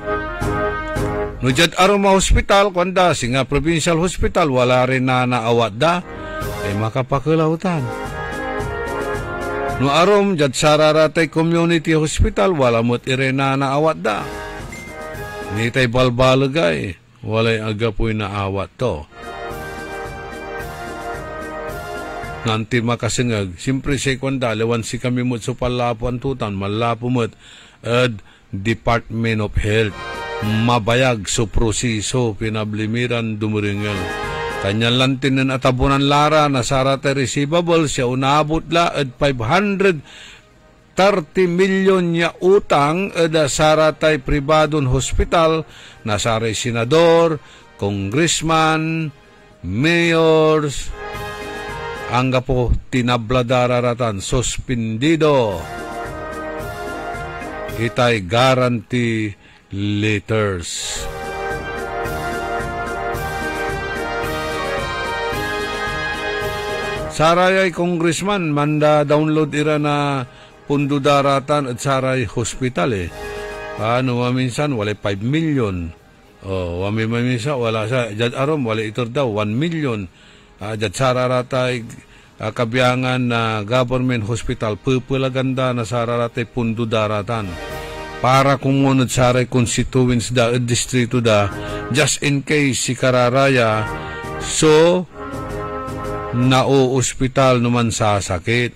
No jad aroma hospital kwanda singa provincial hospital wala rin na naawat da ay makapakilautan. No arom jad sararatay community hospital wala mo't rin na naawat da. Nitay balbalagay walay agapoy naawat to. Nanti makasingag simpre say kwanda lewan si kami mo't supalapuan tutan malapo mo't Department of Health mabayag so proseso pinablimiran dumuringal kanyan lantin na atabunan lara na sarate receivable siya unabot la at 530 milyon niya utang at saratay pribadon hospital na saray senador, congressman, mayors angga po tinabladararatan suspendido itay guarantee letters. Saray ay congressman manda download ira na pundo daratan at saray hospital minsan wala 5 million minsan wala sa jad arom wala itor daw 1 million jad sararatay kabiyangan na government hospital pupulaganda na sararatay pundo daratan para kumunod saray constituents da distrito da just in case si kararaya so nao-hospital naman sa sakit.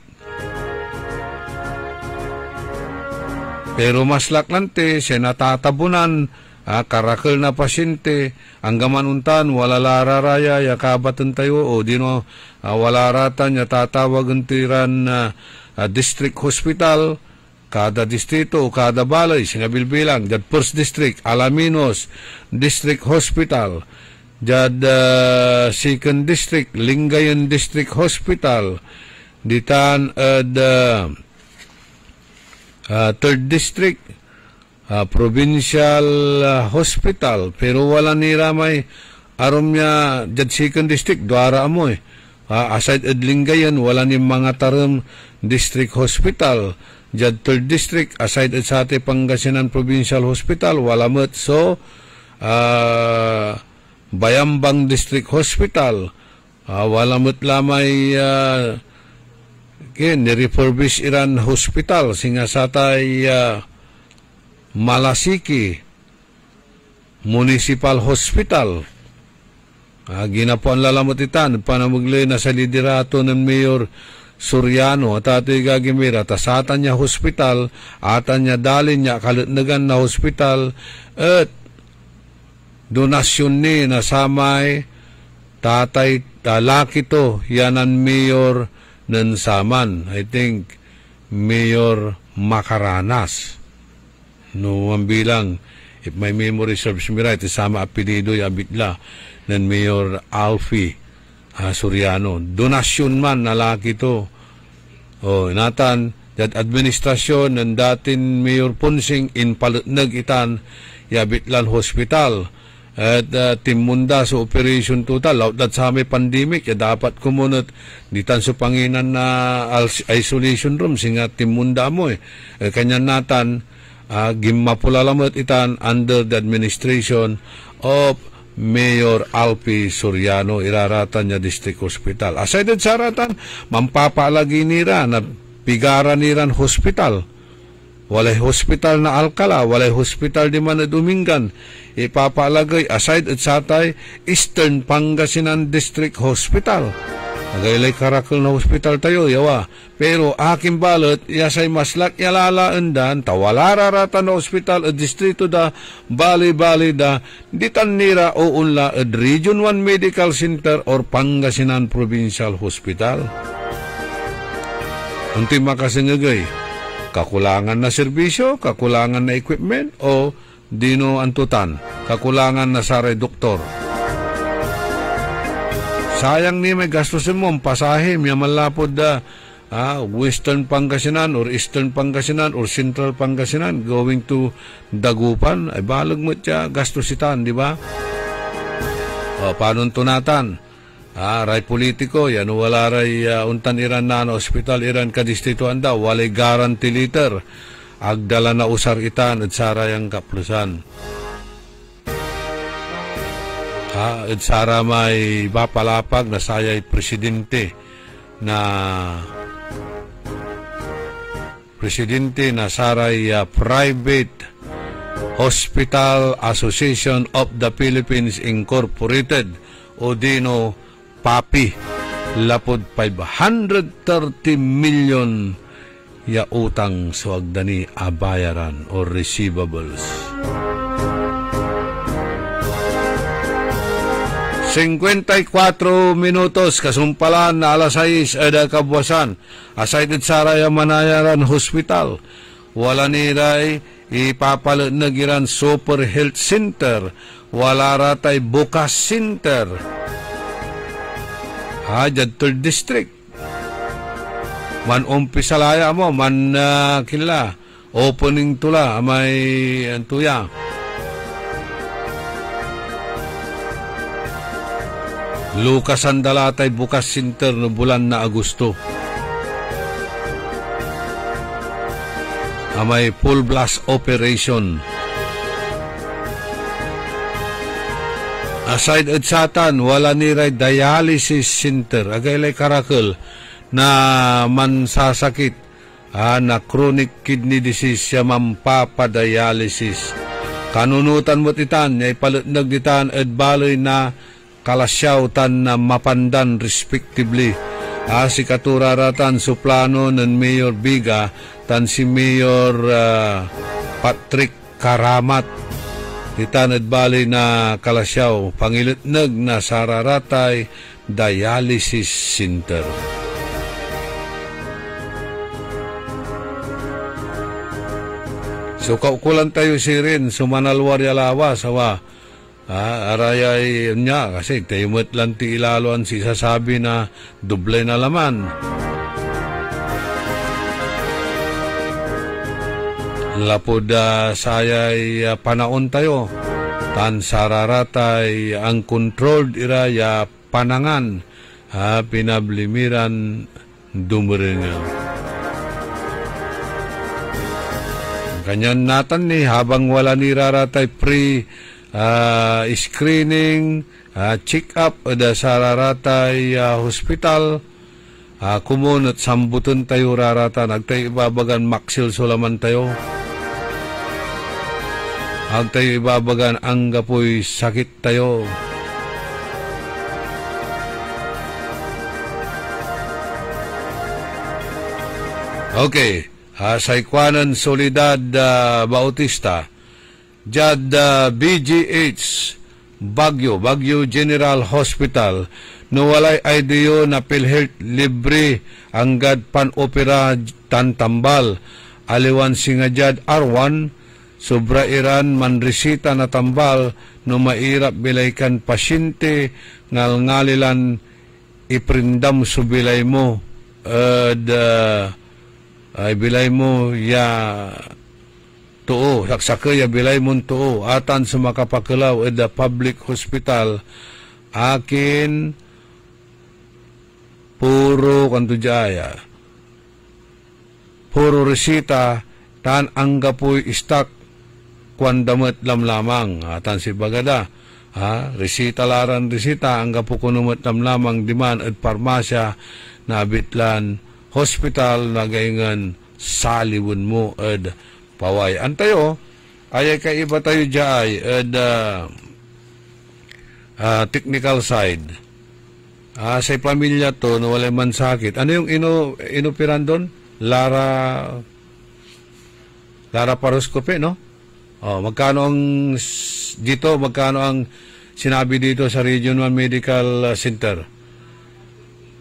Pero mas laklante siya natatabunan karakal na pasyente ang gamanuntan wala lararaya yakabatan tayo o dino wala ratan ya tatawagan tiran district hospital kada distrito o kada balay sinabilbilang that first district Alaminos District Hospital Jad 2nd District, Lingayen District Hospital, ditan ad 3rd District, Provincial Hospital, pero wala ni ramay arom niya jad 2nd District, duara amoy. Aside ad Lingayen, wala ni mga taram District Hospital. Jad 3rd District, aside ad sa ati Pangasinan Provincial Hospital, wala met. So, Bayambang District Hospital, wala met lamay ni-refurbish Iran Hospital, singa satay Malasiki Municipal Hospital. Ginapuan lalamot itan, panamugli na sa liderato ng Mayor Soriano at ato'y gagimira, tasatan niya hospital, atan niya dalin niya kalutnagan na hospital, at donasyon ni nasamay tatay laki to yanan Mayor ng Saman. I think Mayor Macaranas. No, ang bilang, if my memory serves me right, isama apelido yabitla ng Mayor Alfie Soriano. Donasyon man na laki to. Natan, that administrasyon ng datin Mayor Punsing in palutnag itan yabitlan hospital. At timunda sa operation total, lautlat sa may pandemic, dapat kumunot ditan sa panginan na isolation room, singa timunda mo kanyan natan, gimapulalamot itan under the administration of Mayor Alfie Soriano, iraratan niya District Hospital. Aside sa ratan, mampapalagi nira na pigara niran hospital. Walay hospital na Alcala, walay hospital di man na Dumingan. Ipapalagay aside at satay Eastern Pangasinan District Hospital. Nagaylay karakol na hospital tayo, yawa. Pero aking balot, yasay maslak yalalaan dan, tawalararata na hospital at distrito da, bali-bali da, ditan nira o unla at Region 1 Medical Center or Pangasinan Provincial Hospital. Unti makasingagay, kakulangan na serbisyo, kakulangan na equipment, o dino antutan, kakulangan na saray doktor. Sayang ni may gastusin mo, pasahe, may malapod da, Western Pangasinan or Eastern Pangasinan or Central Pangasinan going to Dagupan, ay balag mo siya gastusitan, di ba? Paano tunatan? Ray politiko, yan wala ray untan iran na hospital iran kadistrito anda, walay guarantee liter. Agdala na usar itan at sarayang kaplusan. At sara may bapalapag na sayay presidente na saray Private Hospital Association of the Philippines Incorporated o dino PAPI, lapod 530 million ya utang suagdani abayaran or receivables. 54 minutos kasumpalan na alas 6 ada kabuasan. Aside saraya manayaran hospital, wala niray ipapalanagiran Super Health Center, wala ratay Bukas Center. Jad 3rd District. Man umpisalaya mo, man kila, opening tula, may antuya. Lucas Andalatay Bukas Center no bulan na Agosto. May full blast operation. Aside at satan, wala niray dialysis center. Agaylay karakol na mansasakit na chronic kidney disease siya mampapadialysis. Kanunutan mo titan, ay palutnag ditan at baloy na kalasyaw tan na mapandan respectively. Si katuraratan suplano ng Mayor Biga tan si Mayor Patrick Karamat. Titanad bali na kalasyaw, pangilitnag na Sararatay Dialysis Center. So kaukulan tayo si rin, sumanalwar yalawa sawa Arayay niya kasi tayumot lang ti ilaloan si sasabi na doble na laman. Lapod sayay panaon tayo. Tan sararatay ang controlled iraya panangan. Pinablimiran dumiringan. Kanyan natin ni habang wala ni raratay screening, check-up da sa raratay hospital, kumunot sambuton tayo rarata, nagtayo ibabagan maksil sulaman tayo. Agtayo ibabagan ang gapoy sakit tayo. Okay, sa Ikwanan Solidad Bautista, Jad BGH Baguio General Hospital no walay IDO na PhilHealth libre ang gad pan-opera tantambal aliwan singa Jad R1 sobra iran manresita na tambal no mairap bilaykan pasyente ngalilan iprindam subilay mo ay bilay mo ya tuo, saksakaya bilay mo tuo, atan sa makapakalaw at the public hospital, akin puro kanto jaya, puro resita, tan angga po'y istak, kwan damat lamlamang, atan si bagada, resita laran resita, angga po kunumat lamlamang diman at parmasya, nabitlan, hospital, nagaingan, saliwan mo, at paway. Antayo, ay kaiba tayo dyan at technical side. Sa pamilya to, na wala man sakit. Ano yung inopiran doon? Lara paroscopy, no? Magkano ang dito, magkano ang sinabi dito sa Regional Medical Center?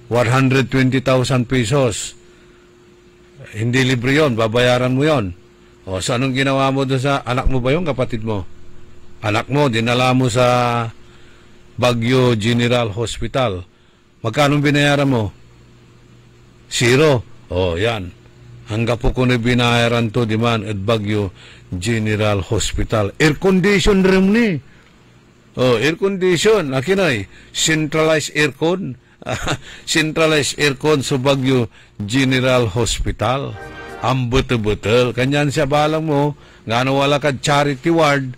120,000 pesos. Hindi libre yon, babayaran mo yon. So anong ginawa mo doon sa anak mo ba yung kapatid mo? Anak mo, dinala mo sa Baguio General Hospital. Magkano binayaran mo? 0. Yan. Hanggang po ko na binayaran to, diman, at Baguio General Hospital. Air condition room ni. Air condition. Akinay, centralized aircon. Centralized aircon sa Baguio General Hospital. Ang betul-betul. Kanyan siya balang mo, nga wala ka charity ward,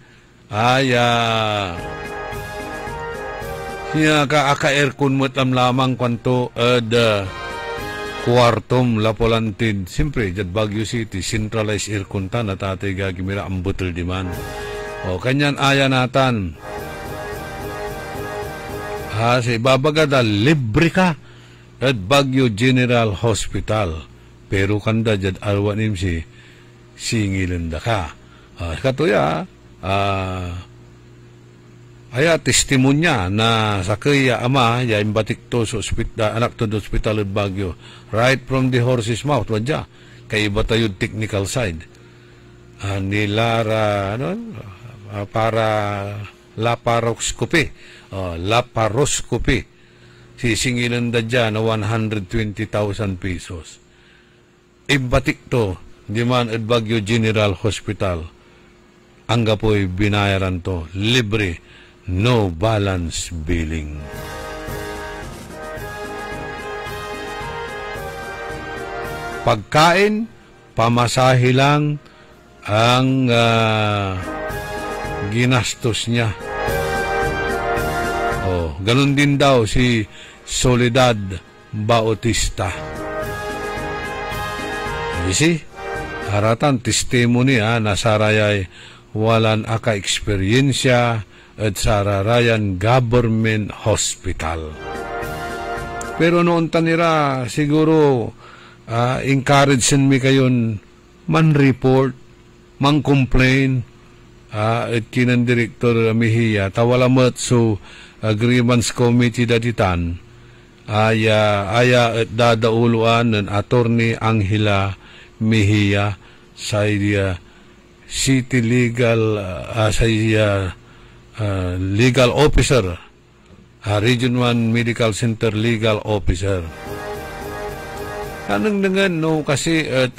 siya ka aka-aircon mo lamang kwanto kwartom lapolantid. Siyempre, jad Baguio City, centralized aircon ta, natatay gagimira ang betul di man. Kanyan aya natan. Sa ibabagada, libre ka at Baguio General Hospital. Pero kanda jad arwanim si singilanda ka. Katuya, aya testimonya na sa kaya ama, ya imbatik to sa anak to do hospital at Baguio. Right from the horse's mouth, wadya. Kay iba tayo technical side. Nilara, para laparoscopy. Laparoscopy. Sisingilanda dyan na 120,000 pesos. Imbatik to, di man at Baguio General Hospital. Ang gapoy binayaran to, libre, no balance billing. Pagkain, pamasahe lang ang ginastos niya. Ganun din daw si Soledad Bautista. You haratan testimony nasarayay walan aka eksperyensya at sararayan government hospital. Pero noon tanira siguro encouragein mi kayon man report, man complain at kinan Director Mejia tawalamat so agreements committee daditan aya at dadauluan ng Attorney Angela Mejia sa City Legal sa legal officer, Region 1 Medical Center legal officer. Anong dengan no kasi at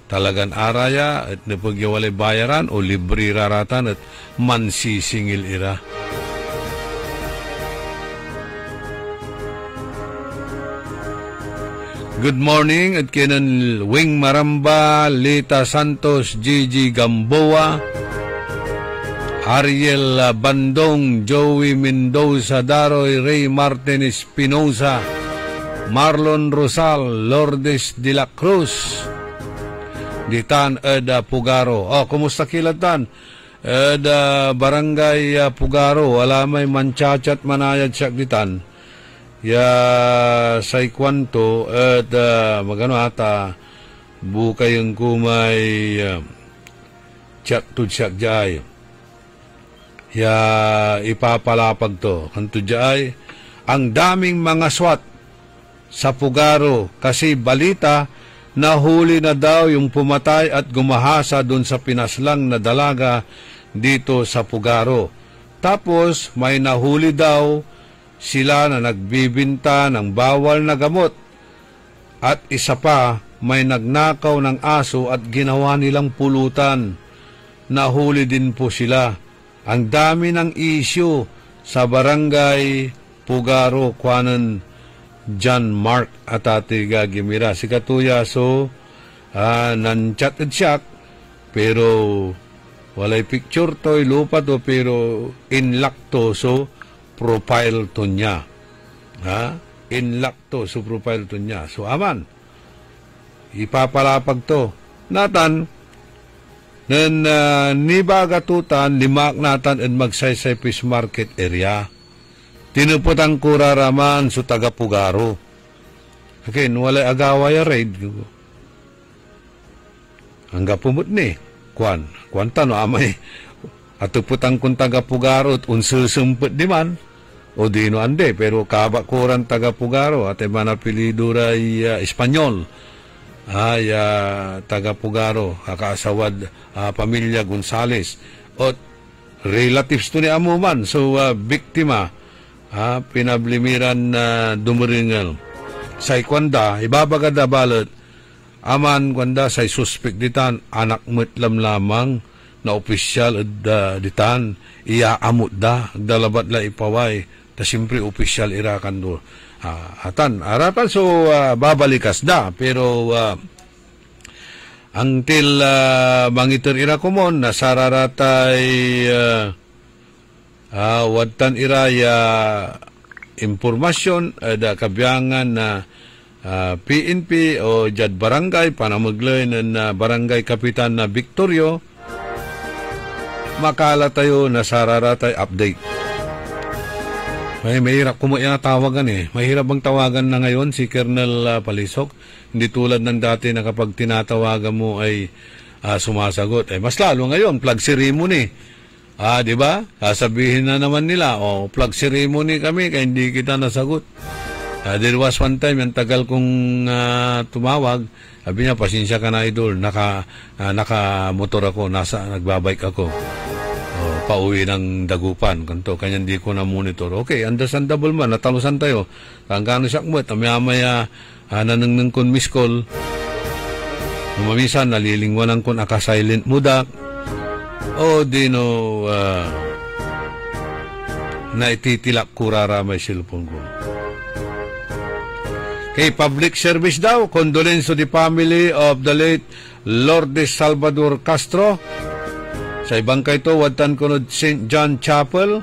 talagan araya at napagyawalay bayaran o libre raratan at mansisingil ira. Good morning at kinan Wing Maramba, Lita Santos, Gigi Gamboa, Ariel Bandong, Joey Mendoza, Daroy, Ray Martin Espinosa, Marlon Rosal, Lourdes de la Cruz, Ditan Eda Pugaro. Kumusta kilatan? Eda Barangay Pugaro, wala may manchachat manayad siya ditan. Ya say kwanto at magano ata bukay ang kumay chat to chat jay ya ipapalapag to kanto jay ang daming mga SWAT sa Pugaro kasi balita nahuli na daw yung pumatay at gumahasa doon sa pinaslang na dalaga dito sa Pugaro. Tapos may nahuli daw sila na nagbibinta ng bawal na gamot at isa pa may nagnakaw ng aso at ginawa nilang pulutan. Nahuli din po sila. Ang dami ng issue sa barangay Pugaro, Kuanan, John Mark at Ate Gagimira. Si Katuya so nan-chat at siyak pero walay picture to lupa to pero inlock to so profile to niya. Inlock to so profile to niya. So aman. Ipapalapag to. Natan nan nibagatutan limak natan en magsaysay fish market area. Tinuputang kuraraman so taga Pugaro. Okay, walay agaway raid. Hangga pumut ni. Kwan tano amay. Atuputang kung taga Pugaro at unsusumput di man. O di no ande, pero kabakuran taga Pugaro at man apelido ray Espanyol. Taga Pugaro, kakasawad pamilya Gonzales. At relatives to ni amuman, so biktima, pinablimiran na dumuringal. Sa ikwanda, ibabagada balot, aman kwanda say suspect ditan, anak mutlam lamang na opisyal ditan, iaamot da, dalabat la ipaway, ta siyempre opisyal irakan do. Arapan so babalikas da, pero until mangiter ira komon, nasararatay wadtan iraya impormasyon, da kabiyangan na PNP o Jad Barangay, panamaglay na Barangay Kapitan na Victorio, makala tayo na sararatay update. Mahirap kumaya tawagan Mahirap bang tawagan na ngayon si Colonel Palisok? Hindi tulad ng dati na kapag tinatawagan mo ay sumasagot. Mas lalo ngayon, flag ceremony. Di ba? Sasabihin na naman nila, flag ceremony kami kaya hindi kita nasagot. There was one time, yung tagal kong tumawag, sabi niya, pasensya ka na idol, naka-motor ako, nagbabike ako. Pauwi ng Dagupan, kanto, kanya hindi ko na-monitor. Okay, understandable man, natalusan tayo. Hanggang siya kumot, maya-maya, nananang kon miss call. Mamisan, nalilingwanan kon aka-silent mudak. Naititilak kurara may cellphone ko. Okay, public service daw, condolence to the family of the late Lourdes Salvador Castro. Sa ibang kaito, wadtan ko no St. John Chapel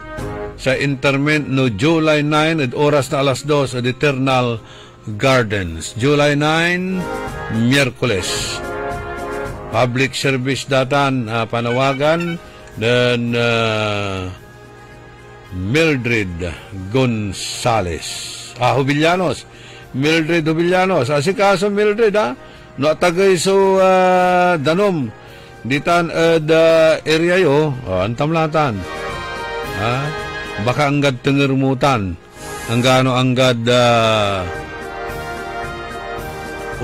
sa interment no July 9 at oras na alas 2 at Eternal Gardens. July 9, Miyerkules. Public service datan panawagan dan Mildred Gonzales. Hubillanos. Mildred Hubillanos. Asikaso Mildred no tagay so danom. Ditan area yo, antamlatan. Baka anggad tengermutan. Anggano anggad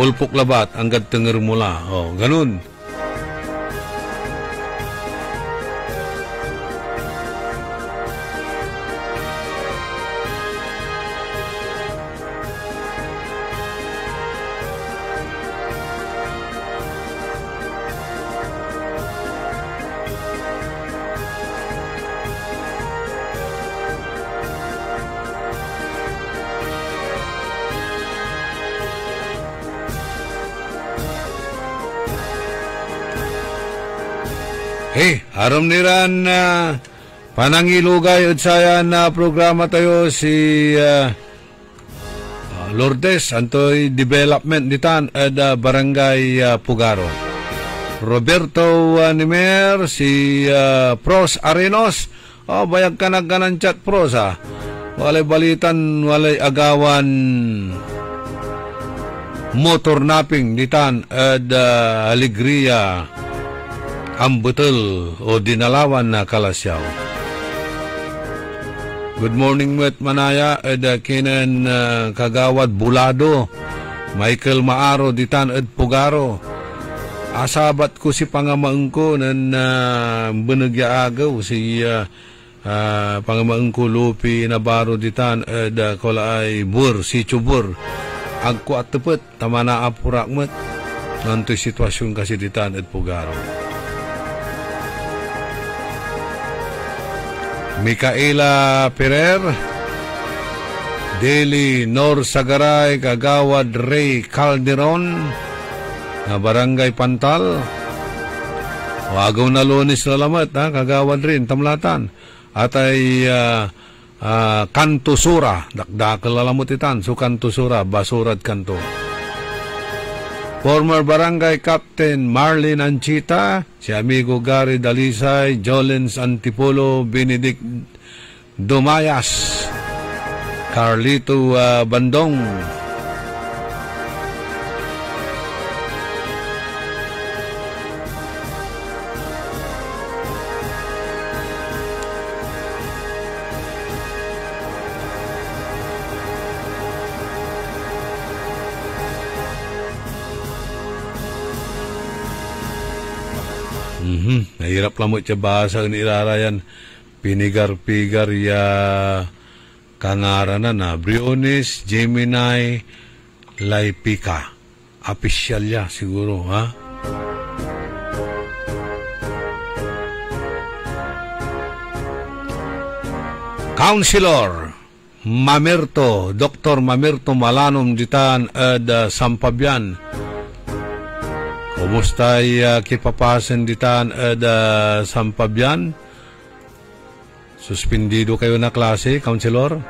ulpuk labat, anggad tengermula. Ganun. Aram niran panangilugay at saya na programa tayo si Lourdes Antoy Development ditan at Barangay Pugaro. Roberto Nimer, si Pros Arenos, bayag ka nagkanan chat Pros walay balitan, walay agawan motor napping ditan at Alegria Ambutel o Dinalawan na Kalasyaw. Good morning met Manaya at kinan Kagawad Bulado, Michael Maaro ditan at Pugaro. Asabat ko si pangamaang ko nan benegya agaw si pangamaang ko Lupi Nabaro ditan at kolay Bur si Chubur agko at tepet tamana apurak met nantoy sitwasyon kasi ditan at Pugaro. Micaela Perer, Deli Nor Sagaray, Kagawad Ray Calderon, na Barangay Pantal. Wagaw na Lunes na lamat, Kagawad rin, Tamlatan. At ay Kanto Sura, dakdakal na lamot itan, so Kanto Sura, Basurad Kanto. Former Barangay Captain Marlene Anchita, si amigo Gary Dalisay, Jolens Antipolo, Benedict Dumayas, Carlito Bandong, nahirap lang mo siya bahasa ni Irarayan. Pinigar-pigar ya kangaranan na Briones, Gemini, Laipika. Apisyal ya siguro, ha? Councilor Mamerto, Dr. Mamerto Malanom ditan at Sampabian. Kumustay kipapasen ditan at Sampabian? Suspindido kayo na klase, Councilor?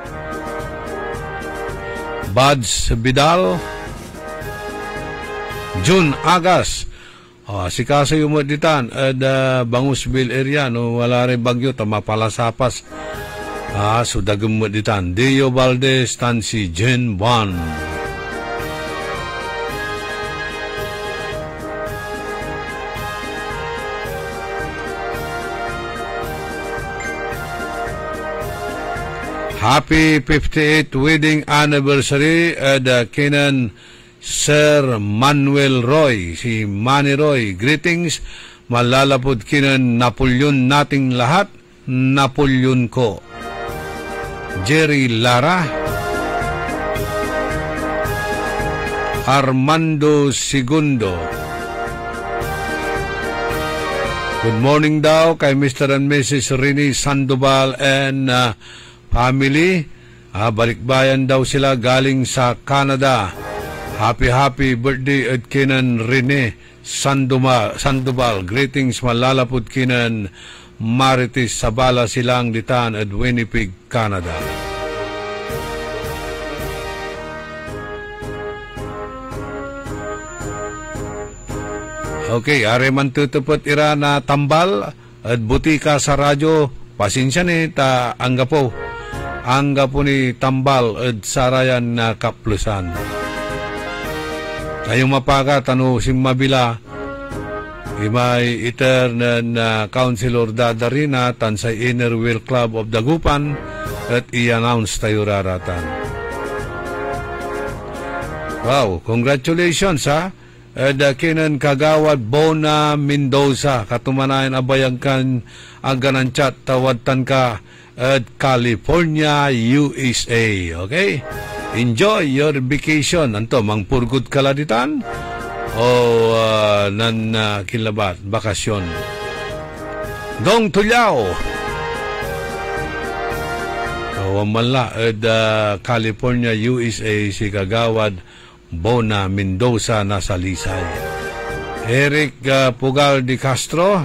Buds Bidal, June Agas, si kaso yung ditan at Bangusville area, no, wala rin bagyo, tamapalasapas. Sudagam mo ditan, Deo Valdez, Tansi Jen Juan. Happy 58th wedding anniversary at kinan Sir Manuel Roy, si Manny Roy. Greetings, malalapod kinan Napoleon nating lahat, Napoleon ko. Jerry Lara, Armando Segundo. Good morning daw kay Mr. and Mrs. Rene Sandoval and family. Balikbayan daw sila galing sa Canada. Happy birthday at kinan Rene Sandoval. Greetings malalapod kinan Marites Sabala silang ditan at Winnipeg, Canada. Okay, areman tutupot ira na tambal at butika sa radyo. Pasensya ni ta angga po ni tambal at sarayan na kaplusan. Kayong mapaga tano simmabila imay iter na Councilor Dadarina tansay Inner Wheel Club of Dagupan at i-announce tayo raratan. Wow, congratulations ha! Kinan Kagawad Bona Mendoza katumanayan abayagkan aganan chat tawatan ka at California, USA. Okay? Enjoy your vacation. Anto, mangpurgod kaladitan o nan kilabat, bakasyon. Dong Tulyao. Kawamala at California, USA si Kagawad Bona Mendoza na sa Lisay. Eric Pugal de Castro,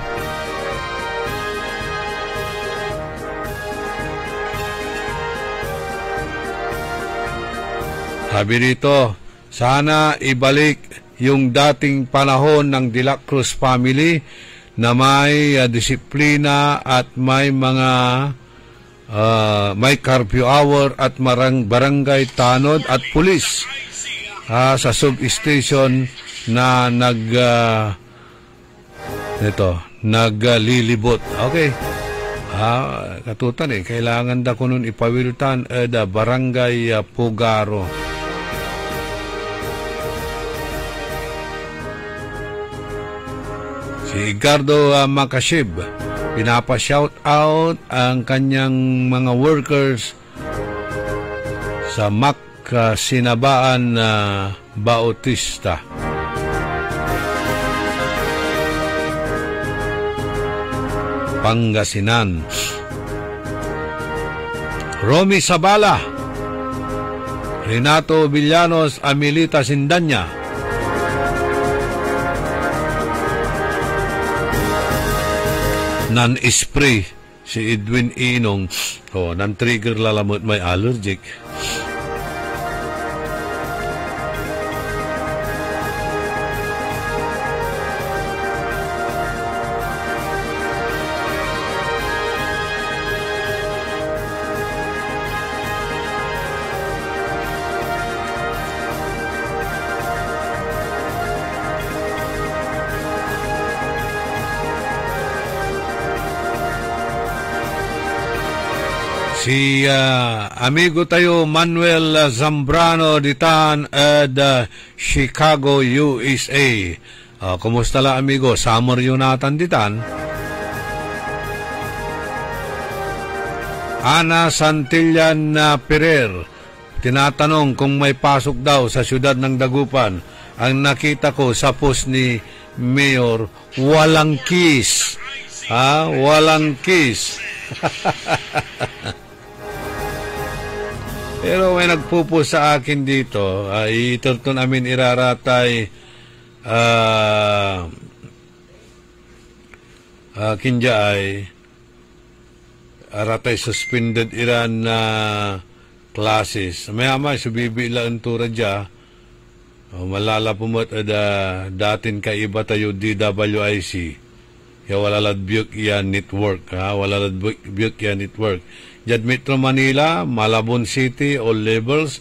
Sabi dito, sana ibalik yung dating panahon ng De La Cruz family na may disiplina at may mga may curfew hour at barangay tanod at pulis sa substation na naglilibot. Okay. Katutan kailangan da ko nun ipawiltan da barangay Pugaro. Si Edgardo Makashib, pinapa-shout out ang kanyang mga workers sa MAC Sinabaan Bautista. Pangasinan. Romy Sabala, Renato Villanos, Amelita Sindanya, nan-spray si Edwin Inong, nan-trigger lalamot may allergic. Si amigo tayo Manuel Zambrano ditan at Chicago, USA. Kumusta la amigo? Summer Yunatan ditan. Ana Santillan Perer, tinatanong kung may pasok daw sa siyudad ng Dagupan. Ang nakita ko sa post ni Mayor, walang kiss. Walang kiss. Pero may nagpupos sa akin dito, ito namin iraratay kinja ay aratay suspended iran na classes. May subibi ilaan tura dya, malala pumot datin kaiba tayo DWIC. Ya walalad biyok yan network, walalad biyok yan network. Jad Metro Manila, Malabon City, all levels,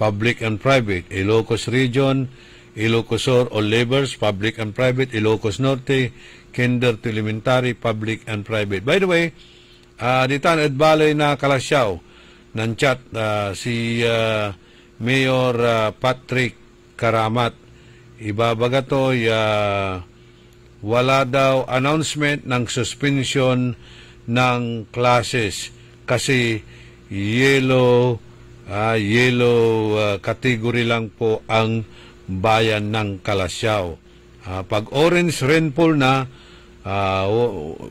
public and private. Ilocos Region, Ilocos Sur, all levels, public and private. Ilocos Norte, kinder to elementary, public and private. By the way, ditan at balay na Kalasyaw, ng chat si Mayor Patrick Karamat. Ibabaga to, wala daw announcement ng suspension ng classes. Kasi yellow category lang po ang bayan ng Kalasyaw. Pag orange rainfall na,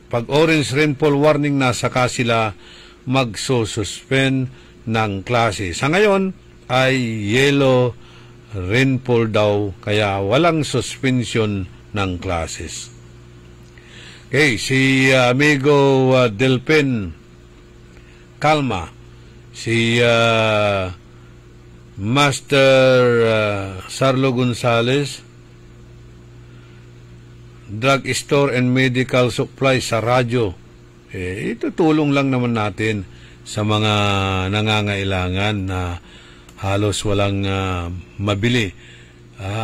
pag orange rainfall warning na, saka sila magsususpend ng klase. Sa ngayon ay yellow rainfall daw, kaya walang suspension ng classes. Okay, si amigo Delpin Calma, si Master Sarlo Gonzales, drug store and medical supply sa radyo. Itutulong lang naman natin sa mga nangangailangan na halos walang mabili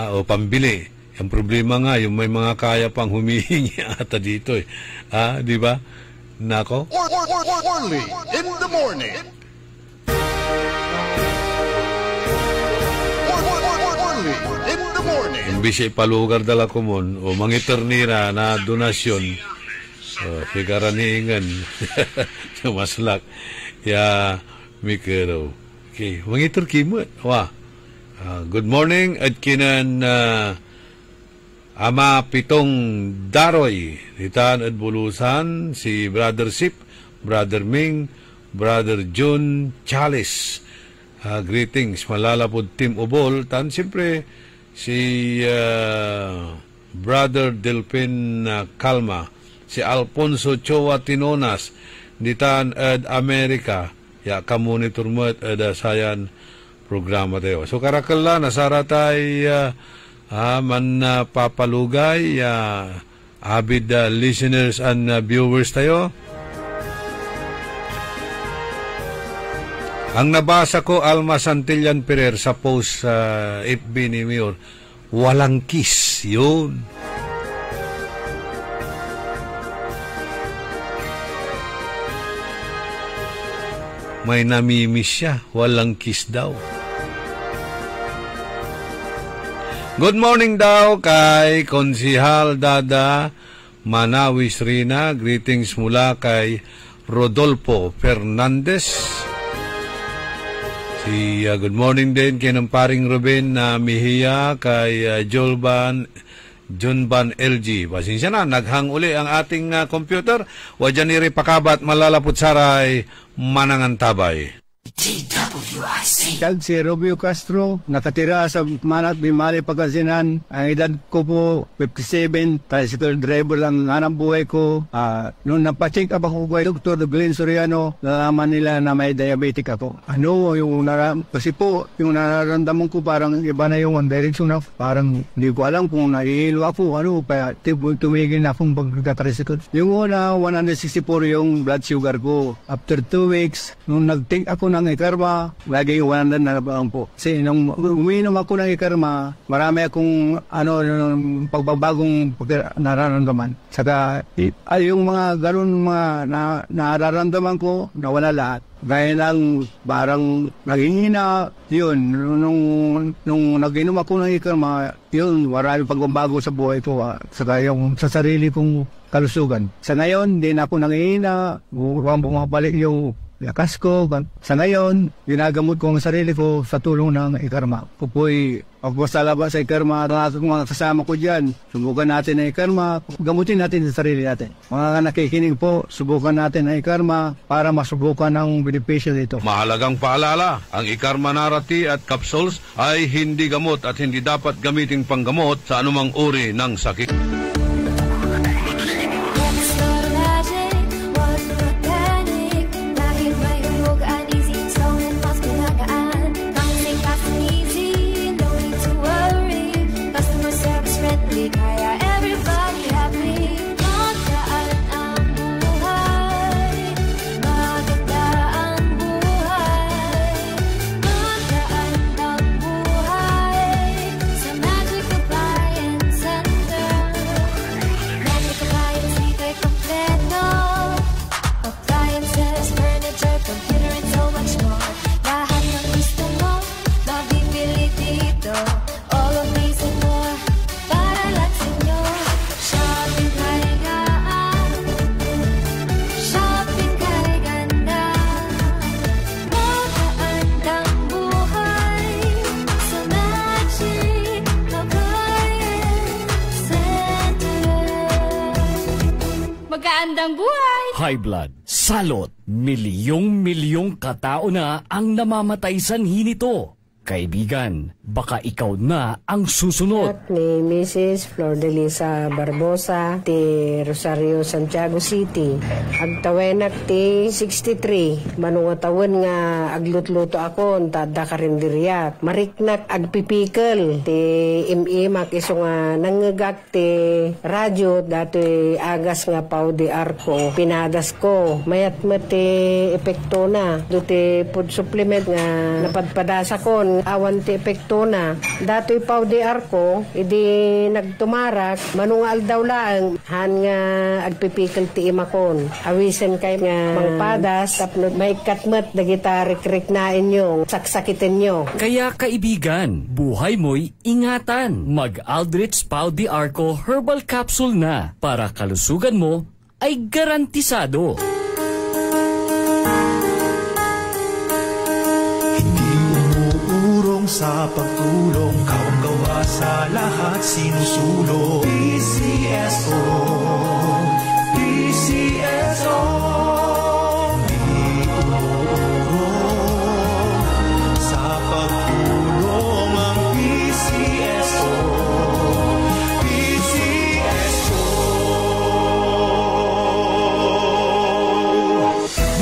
o pambili. Ang problema nga, yung may mga kaya pang humihingi ata dito di ba? Nako? Only in the morning. Only in the morning. Imbis ipalugar dala ko mon, o mangiternira na donasyon, figaraningan, maslak, ya, mikero. Okay, mangiter kimot. Good morning, at kinan, Ama Pitong Daroy, Ritan at Bulusan, si Brother Sip, Brother Ming, Brother June Chalice. Greetings, malalapod Team Ubol. Tan siyempre si Brother Delpin Calma, si Alfonso Chowa Tinonas, Ditan at Amerika, ya kamonitor mo at sayan programa tayo. So karakala, nasara tayo papalugay, avid listeners and viewers tayo. Ang nabasa ko, Alma Santillan Perer sa post sa FB ni Mayor, walang kiss yun. May namimiss siya, walang kiss daw. Good morning daw kay Konsihal Dada Manawis Rina. Greetings mula kay Rodolfo Fernandez. Good morning din kay Paring Ruben na Mejia, kay Junban LG. Pasensya na, naghang uli ang ating computer. Wadyan niri pakabat malalapot saray manangantabay. Tag si Romeo Castro, nakatira sa Manat Bimali, Pagasinan. Ang edad ko po 57, tricycle driver lang ang buhay ko. Noong napacheck up ako kay Dr. Glenn Soriano, nalaman nila na may diabetic ako. Kasi po, yung nararamdaman ko parang iba na yung one direction na parang hindi ko alam kung nahihilo ako. Kaya tumigil na akong pagka-tricycle. Yung una, 164 yung blood sugar ko. After 2 weeks, nung nag-take ako ng ikarma, lagi 100 na lang po. Kasi nung uminom ako ng ikarma, marami akong pagbabagong nararamdaman. Saka yung mga ganun mga nararamdaman ko, nawala lahat. Gaya lang, parang naghihina, yun, nung nag-inom ako ng ikarma, yun, marami pagbabago sa buhay ko, saka yung sa sarili kong kalusugan. Sa ngayon, hindi na ako nanghihina, bumabalik yung lakas ko. Sa ngayon, ginagamot ko ang sarili ko sa tulong ng ikarma. Pupoy, ako sa labas sa ikarma, mga kasama ko dyan, subukan natin ang ikarma, gamutin natin sa sarili natin. Mga nakikinig po, subukan natin ang ikarma para masubukan ang benepisyo dito. Mahalagang paalala, ang ikarma narati at capsules ay hindi gamot at hindi dapat gamiting panggamot sa anumang uri ng sakit. High blood, salot, milyong katao na ang namamatay sanhi nito. Kaibigan, baka ikaw na ang susunod. At ni Mrs. Flordelisa Barbosa, ti Rosario, Santiago City. Agtawenak ti 63. Manungatawin nga aglutluto ako, tada karindiriyak. Mariknak agpipikal, ti imimak iso nga nangagak ti radyo, dati agas nga pau di arko. Pinadas ko, mayat ti epekto na. Duti food supplement nga napadpadasa ko, awan ti epekto na. Dato'y pau di arko, idi nagtumarak, manungal daw lang, han nga agpipikal ti imakon. Awisen kay nga mangpadas, tapno may katmet na gitarik-rik na inyo, saksakitin nyo. Kaya kaibigan, buhay mo'y ingatan. Mag-Aldrich Pau di Arco Herbal Capsule na para kalusugan mo ay garantisado. Sa pagtulong, kawang-gawa sa lahat sinusulong. PCSO, PCSO, di tumurong sa pagtulong ang PCSO, PCSO.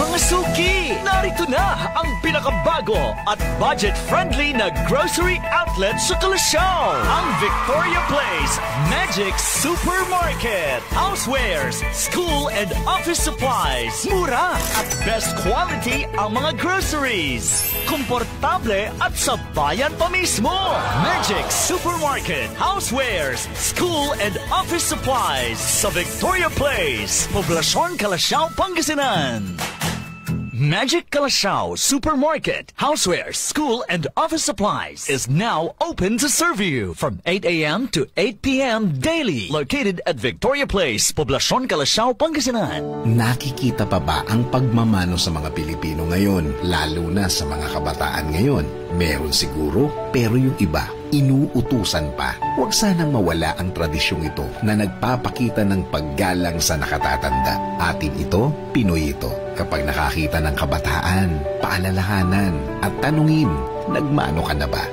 Mga suki, narito na ang pinakabago at budget-friendly na grocery outlet sa Kalasyaw. Ang Victoria Place Magic Supermarket. Housewares, school and office supplies. Mura at best quality ang mga groceries. Komportable at sa bayan pa mismo. Magic Supermarket. Housewares, school and office supplies sa Victoria Place, Poblacion, Kalasyaw, Pangasinan. Magic Kalasyaw Supermarket, Housewares, School and Office Supplies is now open to serve you from 8 a.m. to 8 p.m. daily. Located at Victoria Place, Poblacion, Kalasyaw, Pangasinan. Nakikita pa ba ang pagmamano sa mga Pilipino ngayon, lalo na sa mga kabataan ngayon? Meron siguro, pero yung iba, inuutusan pa. Huwag sanang mawala ang tradisyong ito na nagpapakita ng paggalang sa nakatatanda. Atin ito, Pinoy ito. Kapag nakakita ng kabataan, paalalahanan at tanungin, nagmano ka na ba?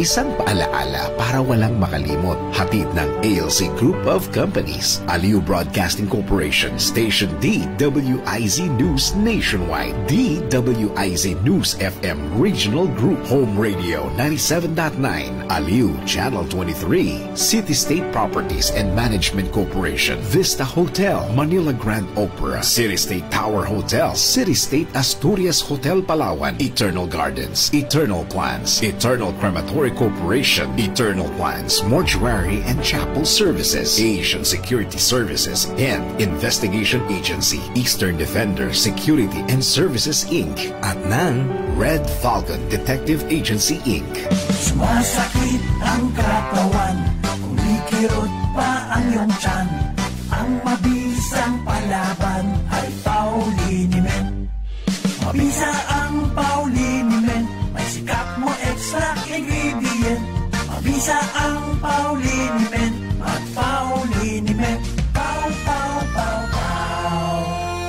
Isang paalaala para walang makalimot. Hatid ng ALC Group of Companies, Aliw Broadcasting Corporation, Station DWIZ News Nationwide, DWIZ News FM Regional Group, Home Radio 97.9, Aliw Channel 23, City State Properties and Management Corporation, Vista Hotel, Manila Grand Opera, City State Tower Hotel, City State Asturias Hotel Palawan, Eternal Gardens, Eternal Plans, Eternal Crematory Corporation, Eternal Plans, Mortuary and Chapel Services, Asian Security Services, and Investigation Agency, Eastern Defender Security and Services Inc. at ng Red Falcon Detective Agency Inc. Sumasakit ang katawan, kumikirot pa ang iyong tiyan. Ang mabisang palaban ay Pauliniment. Mabisa ang Pauliniment, may sikap mo extra ingredient. Mabisa ang Pauliniment at Pauliniment. Pau, pau, pau, pau.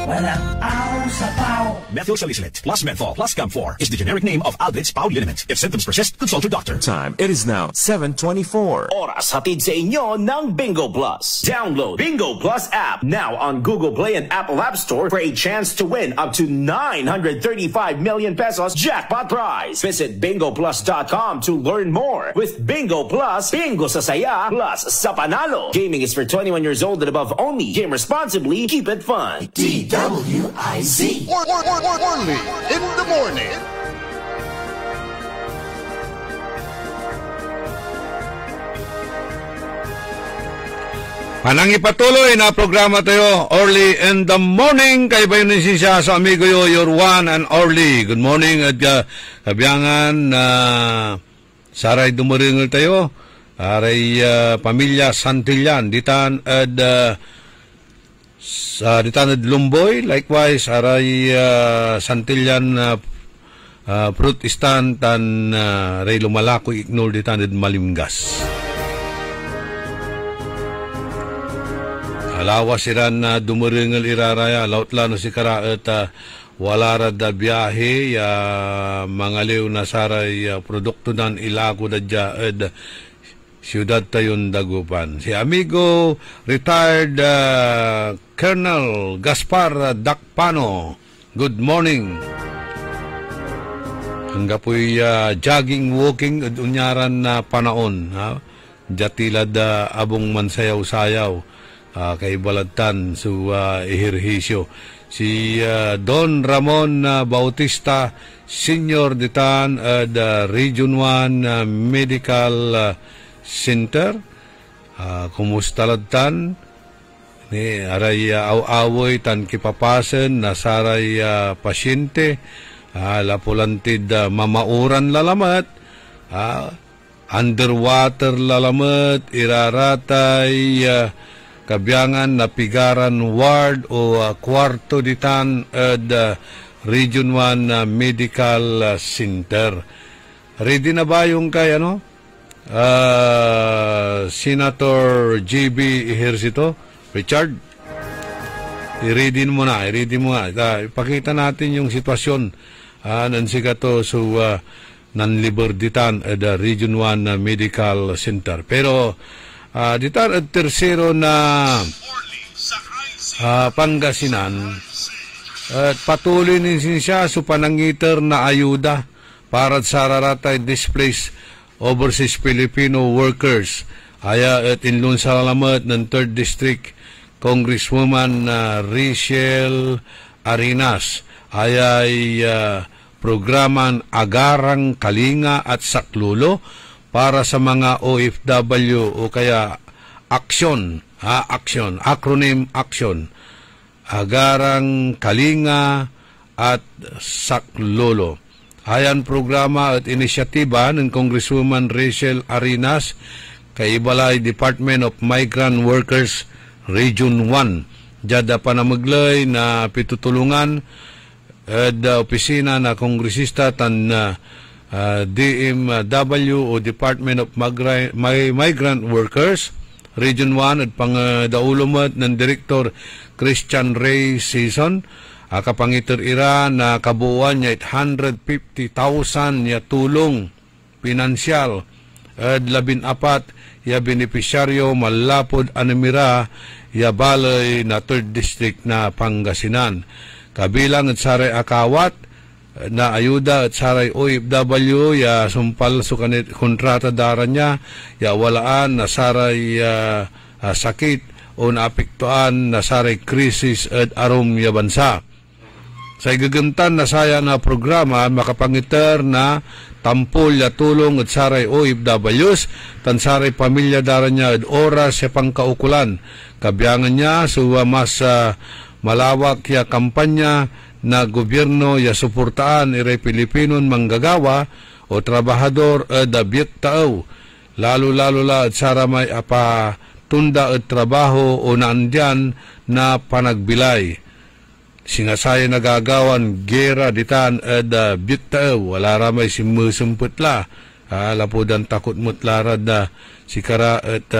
Walang aw sa pau. Methyl salicylate plus menthol plus Camphor is the generic name of Alvid's Pauliniment. If symptoms persist, consult your doctor. Time. It is now 7:24. Oras hatid sa inyo ng Bingo Plus. Download Bingo Plus app now on Google Play and Apple App Store for a chance to win up to 935 million pesos jackpot prize. Visit bingoplus.com to learn more. With Bingo Plus, bingo sa saya plus sa panalo. Gaming is for 21 years old and above only. Game responsibly. Keep it fun. DWIZ. Only in the morning. Anang ipatuloy na programa tayo early in the morning. Kay ba yun siya sa amigo yo, your one and only. Good morning at kabiyangan saray dumuringol tayo. Aray pamilya Santillan. Ditan at ditan at Lumboy. Likewise, aray Santillan fruit stand tan ray lumalakoy ignore ditan at Malimgas. Alawas iran na dumuringal iraraya, lautla no si karaet wala rada biyahe, mangaliw na saray produkto nan ilago da jaed siyudad tayon Dagupan. Si amigo retired Colonel Gaspar Dakpano, good morning. Hangga po'y jogging, walking, unyaran na panaon. Jatilad abong mansayaw-sayaw. Kay Balatan su ehersisyo si Don Ramon Bautista Senior Ditan at Region 1 Medical Center. Kumusta ladtan ni aray aw-awoy tan kipapasen na saray pasyente lapulantid mamauran lalamat underwater lalamat iraratay kabiyangan na pigaran ward o kwarto ditan at Region 1 Medical Center. Ready na ba yung kay Senator GB Ejercito? Richard? I-ready mo na. Ipakita natin yung sitwasyon nansiga to nanliber ditan at Region 1 Medical Center. Pero ditan at tersero na Pangasinan At patuloy din siya sa panangiter na ayuda para sa raratay displaced overseas Filipino workers. Aya at inlun sa alamat ng 3rd District Congresswoman Rachel Arinas. Aya ay programang Agarang Kalinga at Saklulo para sa mga OFW o kaya action, acronym action. Agarang Kalinga at Saklolo. Ayan programa at inisyatiba ng Congresswoman Rachel Arinas kay Ibalay Department of Migrant Workers Region 1. Jada panamaglay na pitutulungan at opisina na kongresista tan DMW o Department of Migrant Workers Region 1 at pangdaulumot ng Direktor Christian Ray Season. Kapangiter ira na kabuuan niya 850,000 ya tulong pinansyal at 14 ya benepisyaryo malapod animira ya balay na 3rd District na Pangasinan. Kabilang at saray akawat na ayuda at saray OFW ya sumpal so kanit kontrata dara niya ya walaan na saray sakit o naapektuan na saray krisis at arom ya bansa. Sa igagamtan na saya na programa makapangiter na tampol ya tulong at saray OFWs tan saray pamilya dara niya at oras sa pangkaukulan. Kabiyangan niya suwa mas malawak ya kampanya na gobyerno ya suportaan iray Pilipinon manggagawa o trabahador at abiyet tao. Lalo-lalo la at sara may tunda at trabaho o naandyan na panagbilay. Singasaya nagagawan gera ditan at abiyet tao. Wala ramay simusumput la. Lapudan takot mutlarad na sikara at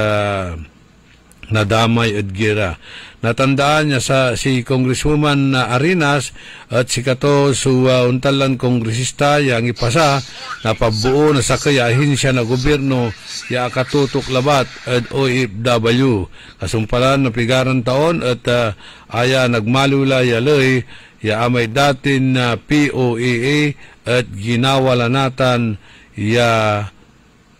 nadamay at gera. Natandaan niya si Congresswoman Arinas at si kato untalan kongresista yang ipasa na pabuo na sa kayahin siya na gobyerno ya katutok labat at OFW. Kasumpalan na pigaran taon at aya nagmalula yaloy ya amay datin na POAA at ginawalanatan ya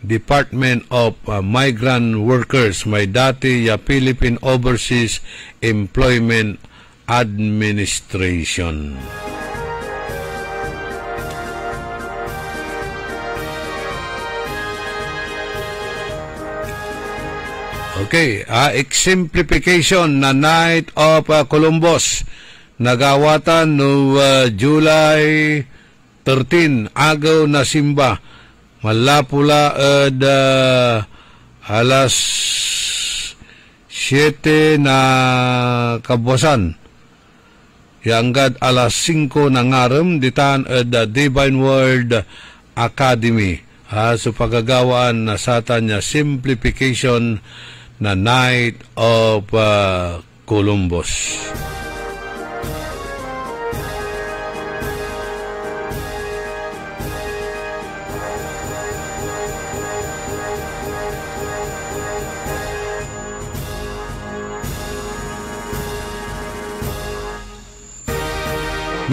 Department of Migrant Workers, may dati ya Philippine Overseas Employment Administration. Okay, exemplification na Night of Columbus nagawatan no July 13 agaw na simba malapula at alas 7 na kabuwasan. Yanggad alas 5 na ngaram ditan at Divine Word Academy. So pagagawaan na satan niya simplification na Night of Columbus.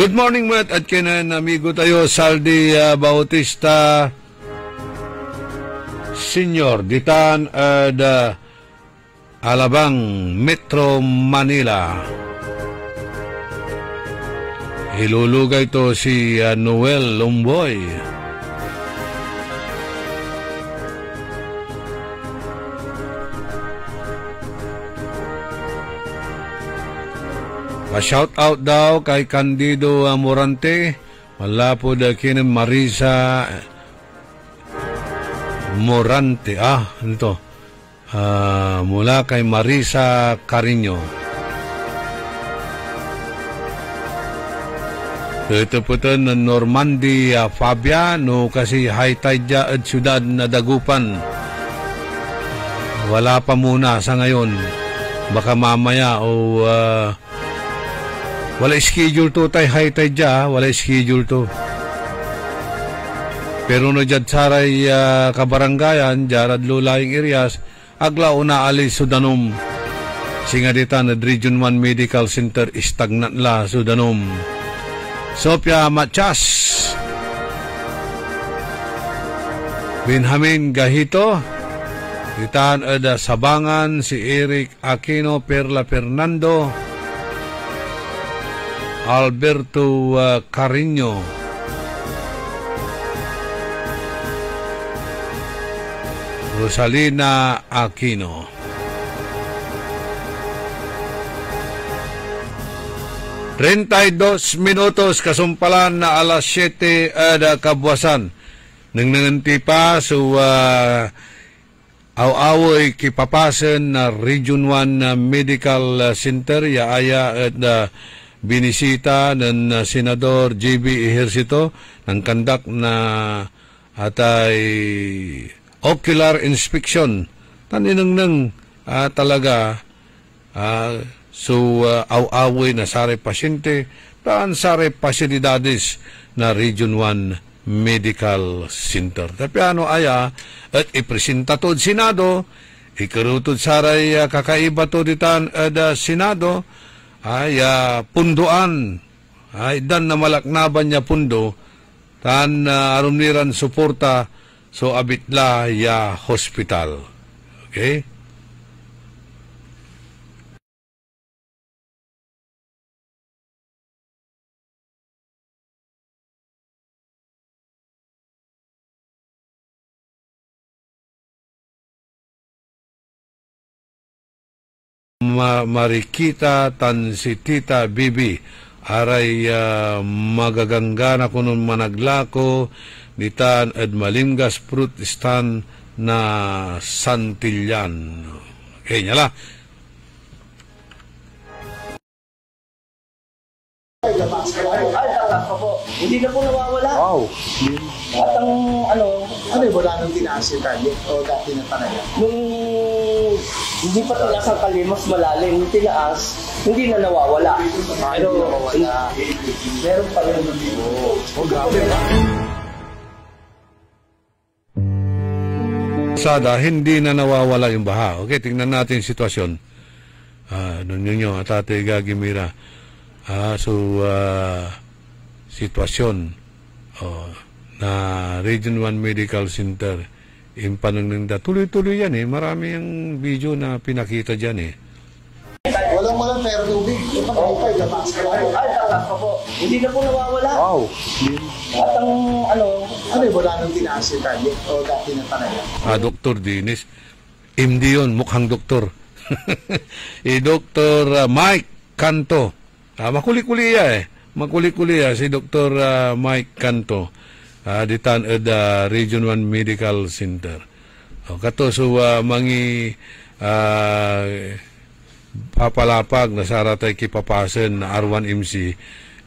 Good morning mga at kinan amigo tayo Saldi Bautista Senior ditan at Alabang Metro Manila. Ilulugay to si Noel Lumboy. Pa-shout out daw kay Candido Morante, wala po da kinin Marisa Morante. Ito. Mula kay Marisa Carino. Ito po ito na Normandy Fabiano kasi high tide dya at syudad na Dagupan. Wala pa muna sa ngayon. Baka mamaya o wala schedule to tay high tide dya, wala schedule to. Pero no dyan saray kabarangayan, jarad lulaying areas, agla una alis sudanom. Singa dita na Region 1 Medical Center istagnat la sudanom. Sophia Machas, Benjamin Gahito, ditaan ada Sabangan si Eric Aquino, Perla Fernando, Alberto Carino, Rosalina Aquino. Minutos kasumpalan na alas 7 ada kabuasan. Nang nanganti pa so aw-awoy kipapasen na Region 1 Medical Center yaaya at binisita ng Senador JB Ejercito ng kandak na atay ocular inspection. Taninang talaga so aw-awoy na sare pasyente taan sare pasilidades na Region 1 Medical Center. Tapi ano aya at ipresenta to Senado, ikarutod saray kakaiba to ditan da Senado ay punduan ay dan na malaknaban niya pundo tan arumniran suporta so abitla ya hospital. Okay? Marikita tan si Tita Bibi aray magagangga na kunon managlako ditan ed malimgas Protestant na Santillan. Okay, nyala. Hindi na po nawawala. Wow. At ang ano yung wala nang tinaas yung target o dati na talaga? Nung hindi pa tinaas ang kali, mas malalim. Yung tinaas, hindi na nawawala. Pero meron pa rin. Oh, grabe ba? Sada, hindi na nawawala yung baha. Okay, tingnan natin yung sitwasyon. Doon nyo, Tate Gagimira. Sitwasyon na Region 1 Medical Center yung panangninda. Tuloy-tuloy yan marami yung video na pinakita dyan Walang pero tubig. Hindi na po nawawala. Wow. At ang ano yung wala nang tinaas yung target o dati na talaga? Dr. Dinis, MD yun, mukhang doktor. Dr. Mike Canto. Makuli-kuliya Makuli-kuliya si Dr. Mike Canto. Ditan Region 1 Medical Center. Kato so mangi papalapag na saratay kipapasen na R1MC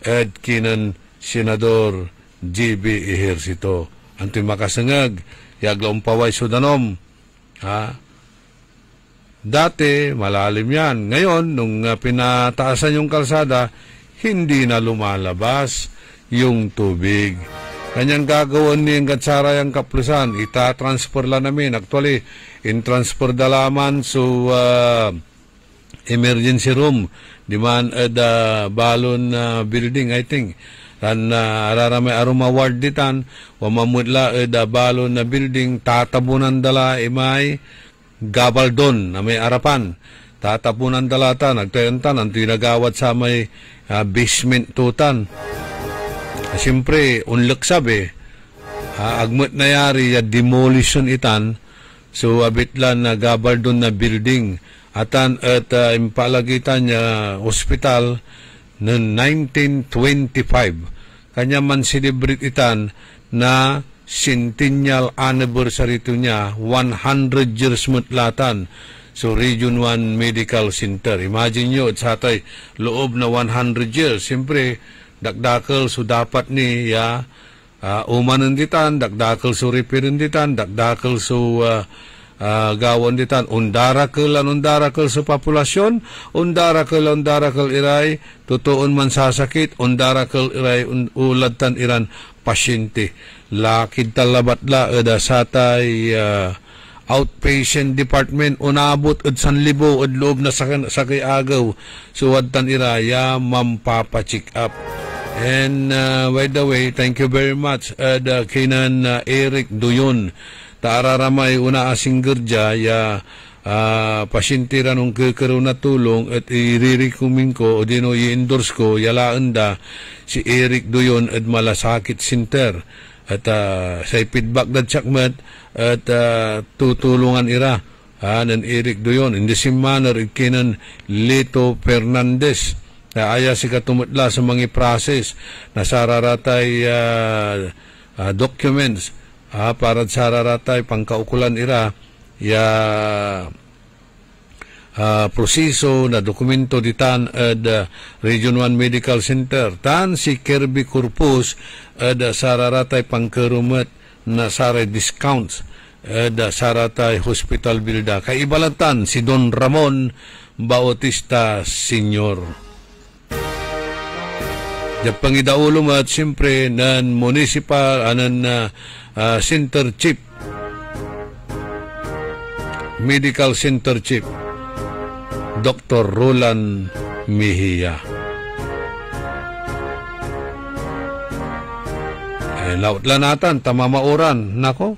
ed kinan Senador JB Ejercito. Antoy makasangag yaglaong paway sudanom. Dati malalim yan. Ngayon nung pinataasan yung kalsada, hindi na lumalabas yung tubig. Kanyang gagawin ni Gatsara yung kaplusan, ita-transfer lang namin. Actually, in-transfer dalaman so emergency room, di man balon building, I think. Dan araramay aruma ward ditan, wamamudla balon na building, tatabunan dala imay gabaldon na may arapan. Tatapunan dalata, nagtayantan, ang tinagawat sa may basement tutan. Siyempre, unlak sabi, agmat na yari, demolition itan, so abitlan na gabaldon na building, atan at impalagitan niya hospital noong 1925. Kanya man celebrate itan na centennial anniversary to niya, 100 years mutlatan. So, Region 1 Medical Center. Imagine nyo, sa atay, loob na 100 years. Siyempre, dakdakal so dapat ni umanan ditan, dakdakal so repirin ditan, dakdakal so gawon ditan, undarakal so populasyon, undarakal iray, tutuon man sasakit, undarakal iray, ulad iran pasyente. Lakid talabat la, satay outpatient department unabot ed 1,000 ed loob na sakay agaw suwadtan ira ya mampapacheck up. And by the way, thank you very much kinan Eric Duyon taararamay una asing gerja ya pasyente ranong kekaroon na tulong at iririkumin ko o dino i-endorse ko yalaan da si Eric Duyon at Malasakit Center at sa feedback da chakmat at tutulungan ira nan Eric Duyon in the same manner kinan Lito Fernandez na aya si katumutla sa mga process na sararatay documents para sararatay pangkaukulan ira ya proseso na dokumento ditan ad Region 1 Medical Center tan si Kirby Corpus ad sararatay pangkerumet na saray discounts ad saratay hospital bilda kaibalatan si Don Ramon Bautista Sr. Japang idaulo at siyempre nan municipal center chief medical center chief Dr. Roland Mejia. Laut lanatan tamamauran nako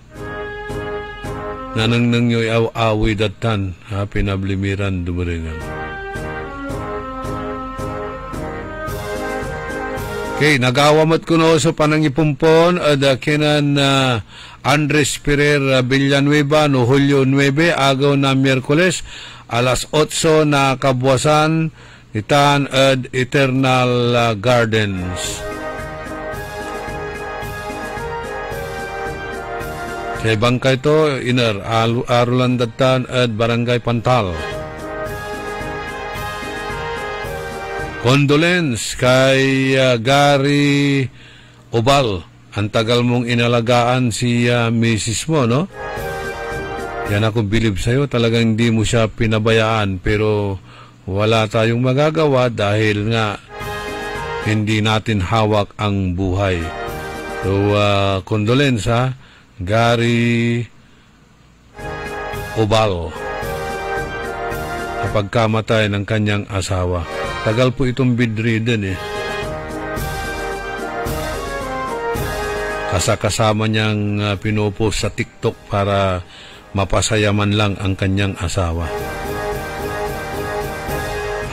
nanang yoy awi datan pinablimiran dumaringan. Okay, nagawamat ko no sa panangipumpon kinan Andres Pereira Villanueva no Hulyo 9 agaw na Miyerkules alas 8 na kabuwasan itan at Eternal Gardens. Sa bangkay to iner Arulandatan at Barangay Pantal. Condolence kay Gary Obal. Ang tagal mong inalagaan si misis mo, no? Yan ako bilib sa'yo. Talagang hindi mo siya pinabayaan. Pero wala tayong magagawa dahil nga hindi natin hawak ang buhay. So, condolence, ha? Gary Obal. Sa pagkamatay ng kanyang asawa. Tagal po itong bedridden eh. Kasama niyang pinupost sa TikTok para mapasayaman lang ang kanyang asawa.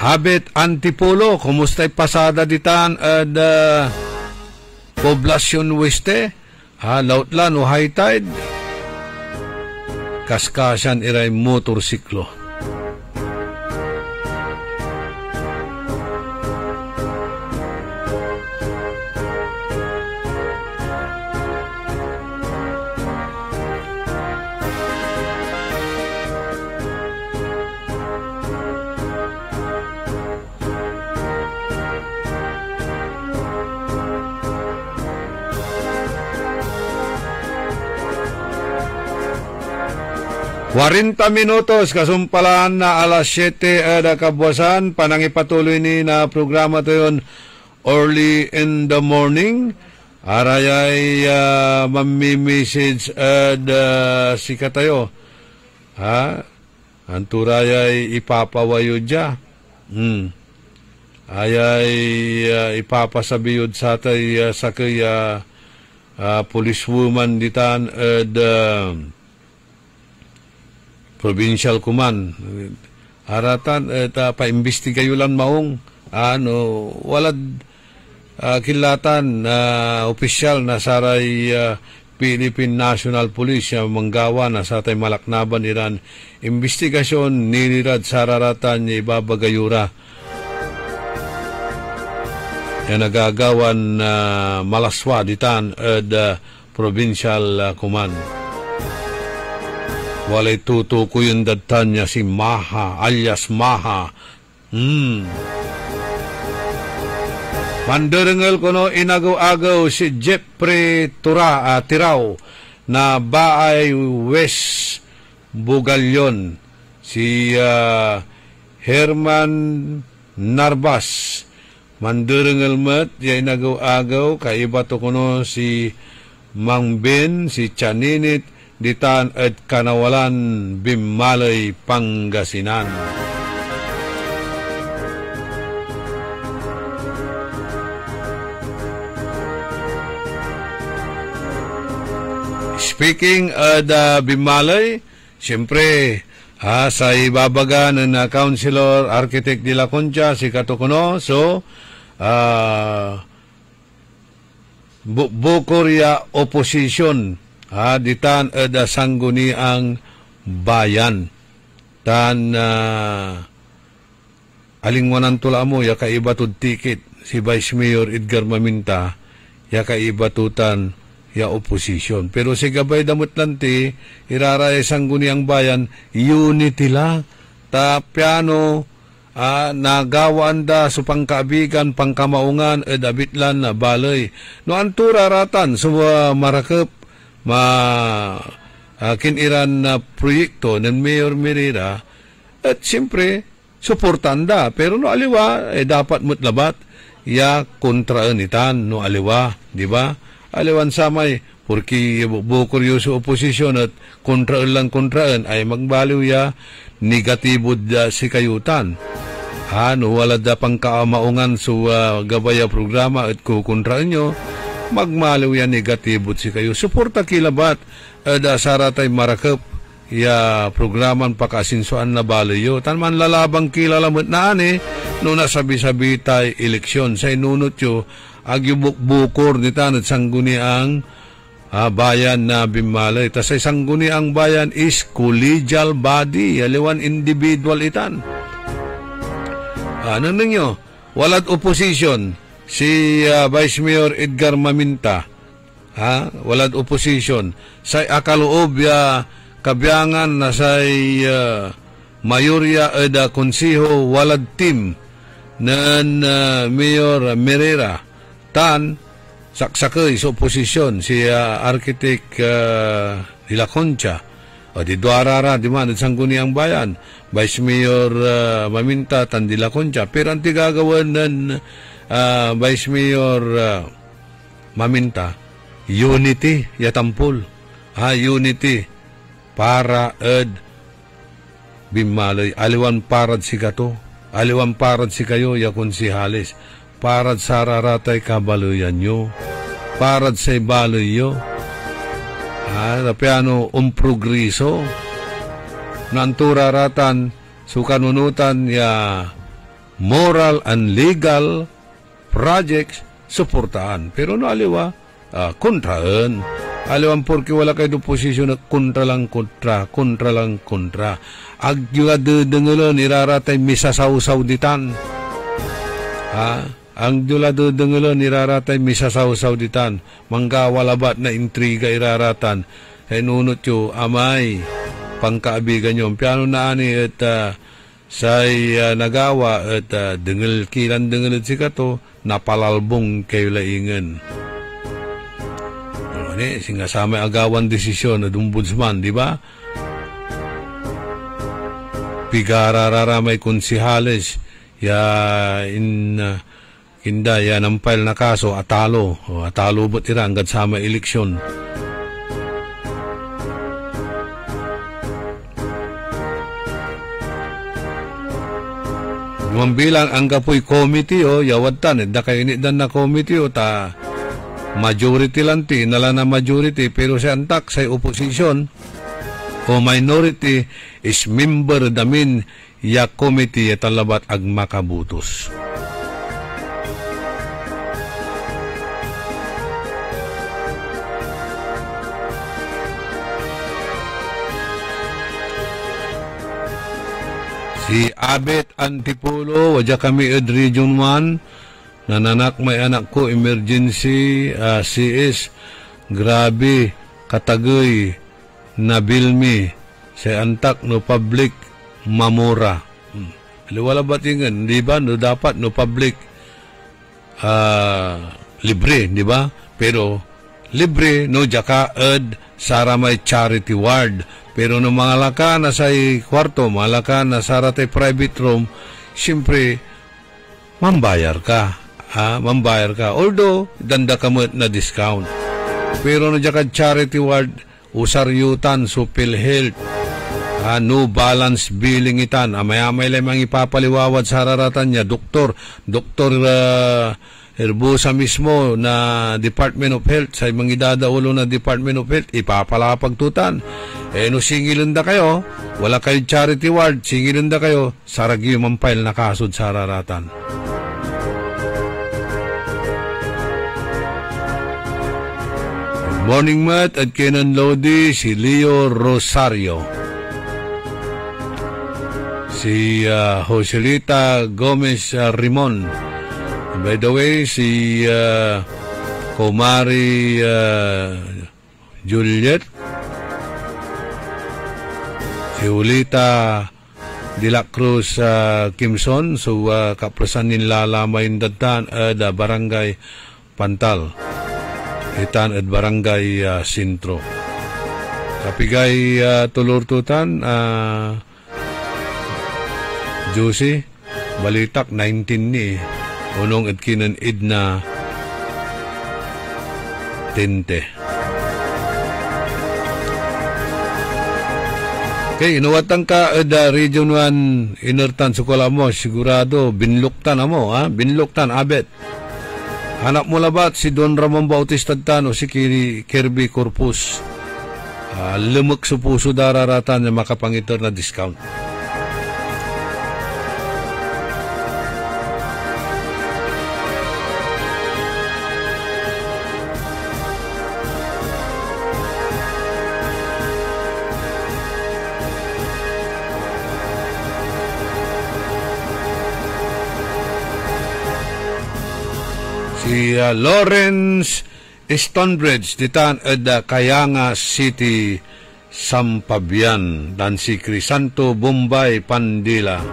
Habit Antipolo, kumusta'y pasada ditan at Poblacion Weste, Lautlan o high tide, kaskasyan iray motorsiklo. Warinta minutos kasumpalaan na alas 7 na kabuwasan panangipatuloy ni na programa to yun early in the morning arayay mamimessage si katayo anturayay ipapawayod dya ayay ipapasabiyod sa tay sa kaya policewoman ditan provincial command aratan paimbestigayo lang maong walad kilatan opisyal na saray Philippine National Police manggawa na sa tay malaknaban iran investigasyon nilirad sararatan ni ibabagayura yan nagagawan malaswa ditan provincial command. Walay tutuko yung datan niya si Maha, alias Maha. Mandarangal ko no, inagaw-agaw si Jeffrey Tirao na Baay West Bugalyon. Si Herman Narbas. Mandarangal mat, ya inagaw-agaw, kaiba to ko no si Mang Ben, si Chaninit, ditan at Kanawalan, Bimaloy, Pangasinan. Speaking of Bimaloy, siyempre, sa ibabaga ng Councilor Architect de la Concha, si Katukuno, so, Bukoria Opposition, ditan ada sangguniang bayan. Tan, alingwanan tula mo, ya kaibatod tiket, si Vice Mayor Edgar Maminta, ya kaibatutan, ya oposisyon. Pero si Gabay Damot Lanti, iraray sangguniang bayan, unity lang. Ta piano, nagawaan da so pangkaabigan, pangkamaungan, abitlan na balay. No antura ratan, so marakap, kiniran na proyekto ng Mayor Merida, at siyempre, suportanda. Pero no aliwa, dapat mutlabat, ya kontraan itan, no aliwa, di ba? Aliwan samay, porque bukuryo sa oposisyon at kontraan ay magbaliw ya negatibo da si kayutan. No, wala da pang kaamaungan sa gabaya programa at kukontraan nyo, magmaliw ya negatibo si kayo. Suporta kilabat, da saratay marakap, ya programan pakasinsuan na balayo. Tanman lalabang kilalamot na no nasabi-sabi tay eleksyon. Sa inunot yo, agyubuk-bukor ni tanod sangguni ang bayan na Bimaloy. Tas ay sangguni ang bayan is collegial body, aliwan individual itan. Ano ninyo? Walad opposition si Vice Mayor Edgar Maminta. Walad opposition. Sa akaloob ya kabiyangan na sa mayorya eda konsiho walad team ng Mayor Merera. Tan, saksakay sa oposisyon, si Architect de la Concha, o di Duarara, di man, sangguni ang bayan, Vice Mayor Maminta, tan de la Concha. Pero ang tigagawan ng Vice Mayor Maminta, unity, yatampul. Unity, para Bimaloy, aliwan parad si kato, aliwan parad si kayo, yakon si Halis. Parad sa raratay kabaluyan nyo. Parad sa ibaloy nyo. Piano progreso. Nantura ratan, sukanunutan ya moral and legal projects, suportaan. Pero no aliwa, kontraan. Aliwan porque wala kayo posisyon na kontra lang kontra. Agyo dengelon, iraratay misasaw-saw ditan. Ang dulado dengelon iraratay misasaw-saw ditan, manggawalabat na intriga iraratan, ay nunot yo amay pangkaabigan nyo piano na ani at say nagawa at dengel kilan dengel si kato napalalbong kayo laingan. Singasama agawan desisyon na dumbudsman, di ba? Pigarararamay konsihales ya kinda ya nampile na kaso atalo ba't iranggad sama eleksyon. Mambilang ang kapoy committee yawatan da kayo inidan na committee ta majority lang nala na majority pero sa antak sa opposition o minority is member damin ya committee talabat ag makabutos. Si Abet Antipulo, wadya kami ed Region 1, nananak may anak ko, emergency, CS, grabe, katagoy, nabilmi, sa antak no public, mamura. Wala ba tingin, di ba? No dapat no public, libre, di ba? Pero, libre, no jaka ed, sara may charity ward. Pero no mga laka na sa kwarto, mga laka na sa ratay private room, siyempre, mambayar ka. Mambayar ka. Although, danda ka mo na discount. Pero no jaka charity ward, usaryutan so PhilHealth. No balance billing itan. Amay-amay lamang ipapaliwawad sa hararatan niya. Dr. Herbosa mismo na Department of Health, sa mga idadaulo na Department of Health, ipapalapagtutan. No singilin da kayo, wala kayo charity ward, singilin da kayo, saragyo mampile na kasod sa hararatan. Good morning, Matt, at Kenan Lodi, si Leo Rosario. Si Joselita Gomez Rimon. By the way, si Komari Juliet, si Ulita de la Cruz Kimson, so kaprasan nila lamayin datan da Barangay Pantal, itan at Barangay Sintro. Kapigay tulurtutan, Josie, balitak 19 ni unong at kinan idna tente. Okay, inuwatan ka da Region 1 inertan sukula mo, sigurado binluktan mo, ha? Binluktan, abet. Anak mo labat si Don Ramon Bautista Tano, si Kirby Corpus. Lumuk sa puso dararatan na makapangitor na discount. Si Lawrence Stonebridge ditan ada Kayanga City, Sampabian, dan si Crisanto Bombay Pandila.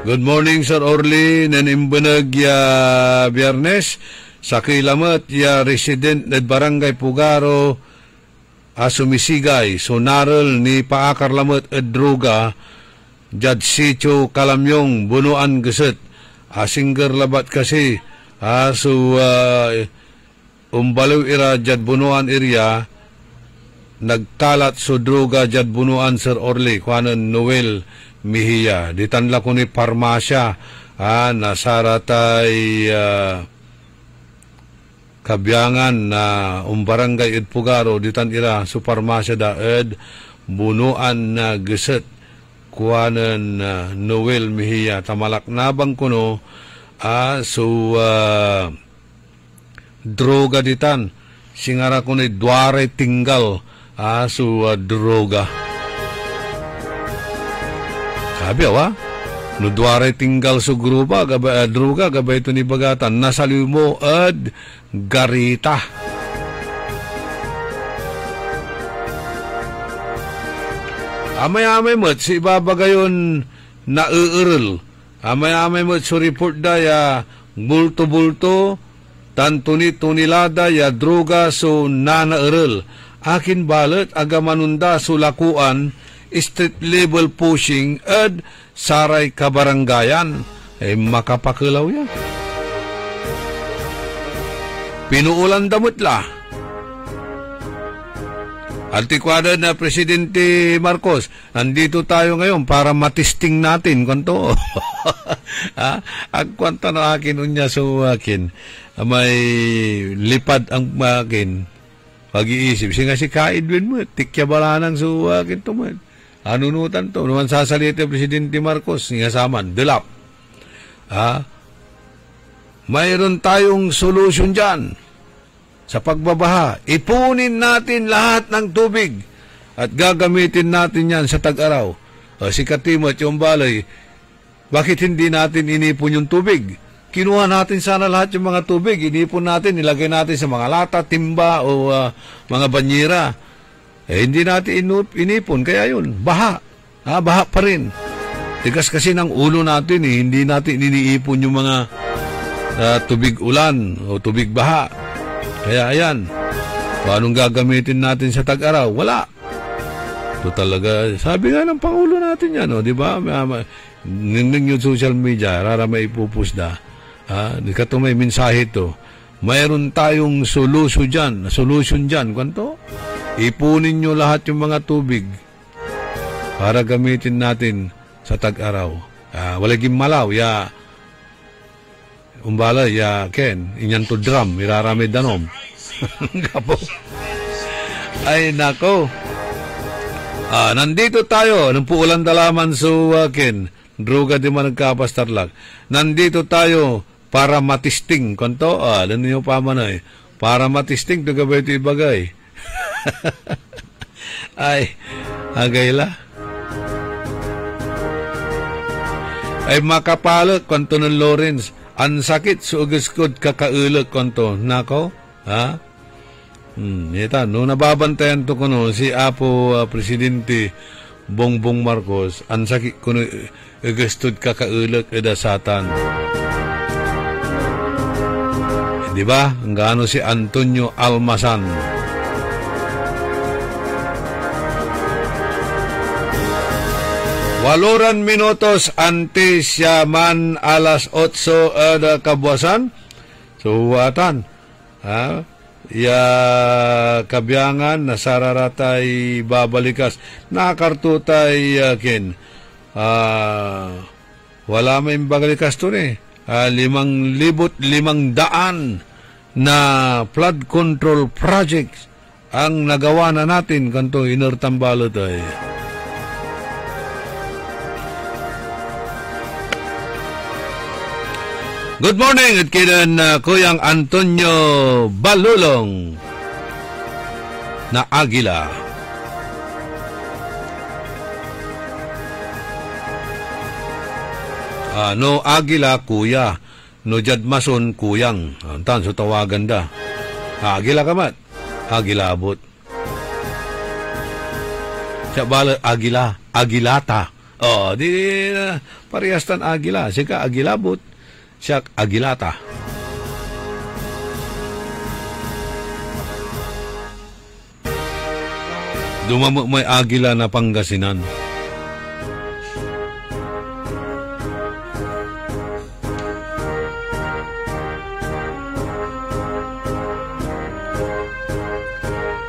Good morning, Sir Orly, nanimbanag ya Biyernes, sa kilamat ya resident ng Barangay Pugaro, sumisigay, sonaral ni paakar lamot at droga, Judge Sicho Kalamyong, bunuan gaset, singger labat kasi, umbalaw ira jad bunuan area, nagkalat so droga jad bunuan Sir Orly, kuanan Noel Mejia, ditanla ko ni parmasya, nasaratay, Kabyangan na Barangay Ed Pugaro ditan ira su parmasya da ed bunuan na geset kuanan Noel Mejia tamalak nabang kuno droga ditan singara kuno duare tinggal droga sabi no duare tinggal su grupa droga gabay ito ni bagatan nasaliw mo ed garita. Amay-amay mo't si babagayon na uural. Amay-amay mo't su report da ya bulto-bulto tantuni-tunilada ya droga so nanaural. Akin balat agamanunda su lakuan street level pushing ed saray kabaranggayan. Makapakilaw yan. Pinuulan damot la. Antikwada na Presidente Marcos, nandito tayo ngayon para matisting natin kanto. Agkwanta na akin unya so akin. May lipad ang akin. Pag-iisip. Singa si Kaidwin mo, tikya balanang so akin to mo. Anunutan to. Naman sasalita Presidente Marcos, nga saman, delap. Mayroon tayong solusyon dyan sa pagbabaha. Ipunin natin lahat ng tubig at gagamitin natin yan sa tag-araw. Si Katimot yung balay, bakit hindi natin inipon yung tubig? Kinuha natin sana lahat yung mga tubig, inipon natin, nilagay natin sa mga lata, timba o mga banyera. Hindi natin inipon, kaya yun, baha. Baha pa rin. Tigas kasi ng ulo natin, hindi natin iniipon yung mga tubig ulan o tubig baha. Kaya ayan, paanong gagamitin natin sa tag-araw? Wala. Ito talaga, sabi nga ng Pangulo natin yan, di ba? Ningning yung social media, rara may ipupus na. Kato may mensahe ito. Mayroon tayong solution dyan. Kwanto? Ipunin nyo lahat yung mga tubig para gamitin natin sa tag-araw. Walaging malaw, umbala, ken, inyan to drum, iraramid danom. Kapo. Ay, nako. Nandito tayo, nang puulan dalaman sa ken, droga di man nagkapastarlag. Nandito tayo para matisting. Kanto, alam niyo pa man ay, para matisting, ito gabay ito ibagay. Ay, agayla. Ay makapalot, kanto ng Lawrence, ang sakit sa ugaskod kakaulot, kanto. Nako, Ita, no nababantayan to kuno si Apo Presidente Bongbong Marcos, ang sakit kuno gustod kakaulat edasatan. Di ba? Ang gaano si Antonio Almasan. Waloran minutos antes yaman alas 8 ada kabuasan. Suwatan. Kabyangan na sararatay babalikas nakartutay kin wala may babalikas to 5,500 na flood control projects ang nagawa na natin kanto inortambalo tayo. Good morning at kinan Kuyang Antonio Balulong na Agila. No Agila, kuya. No Jadmason, kuyang. Antan, so tawagan da. Agila kamat. Agila abot. Siya bala, Agila. Agilata. Di parehas tan Agila. Siya Agila abot. Siya Agilata. Dumamo may Agila na Pangasinan.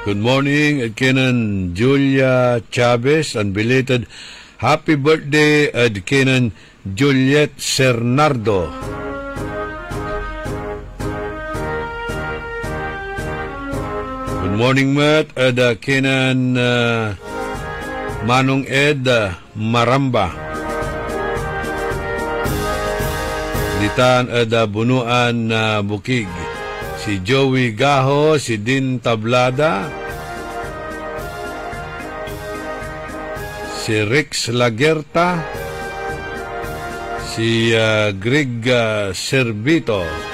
Good morning, Kenan Julia Chavez, and belated happy birthday at Kenan Juliet Cernardo. Good morning, Matt. Ada Kenan Manong Ed Maramba. Litan ada Bunuan Bukig. Si Joey Gaho, si Din Tablada, si Rex Lagerta, si Greg Servito.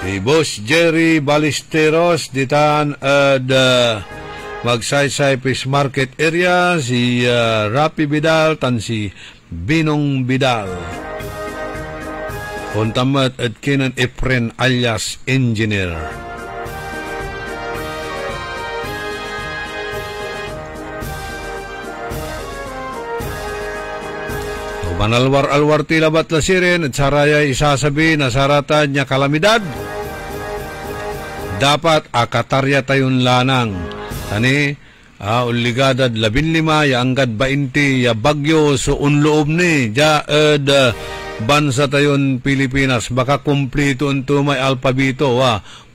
Si Boss Jerry Ballesteros ditan at Magsaysay Fish Market area, si Rapi Bidal tan si Binong Bidal. Kontamat at Kenan Efren alias Engineer. Manalwar-alwar tilabat la sirin at saraya isasabi na sarata niya kalamidad. Dapat akatarya tayon lanang. Tani, uligadad 15, ya anggad 20, ya bagyo so unloob ni. Ja, bansa tayon Pilipinas. Baka kumplito unto may alpabito,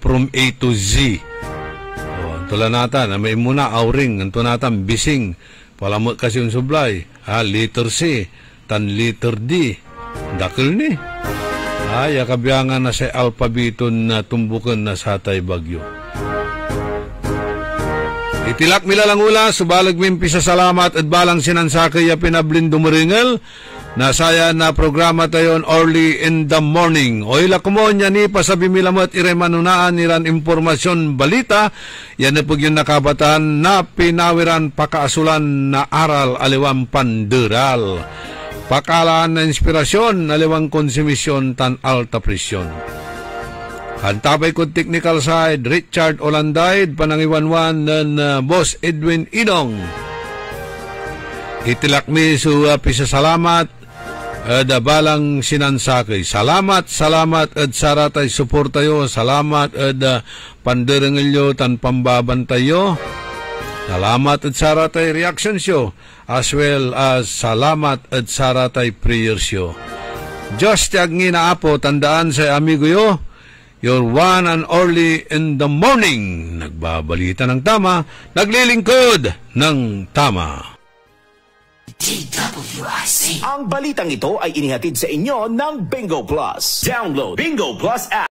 from A to Z. Tula natan, may muna auring, unto natan bising. Palamot kasi yung sublay. Letter C, tan letter D. Dakil ni. Kabyangan na sa alpabiton na tumbukan na sa tay bagyo. Itilak milalang ula, subalag mimpi sa salamat at balang sinansakay ya pinablin dumaringel. Nasaya na programa tayon early in the morning. Oila kumonya ni pasabi milamot iremanunaan niran impormasyon balita. Yan na pag yung nakabataan na pinawiran pakaasulan na aral aliwang panderal. Pakalaan na inspirasyon aliwang konsumisyon tan alta presyon. Hantabay ko technical side, Richard Olandaid, panangiwanwan ng Boss Edwin Inong. Itilak mi sa pisasalamat, balang sinansakay. Salamat at saratay suportayo. Salamat panderengilyo tan pambabantayo. Salamat at saratay reaction show. As well as salamat at saratay prayers show. Diyos tiyag nginaapo, tandaan sa amigo yo. Your one and only in the morning. Nagbabalita ng tama, naglilingkod ng tama. Ang balitang ito ay inihatid sa inyo ng Bingo Plus. Download Bingo Plus app.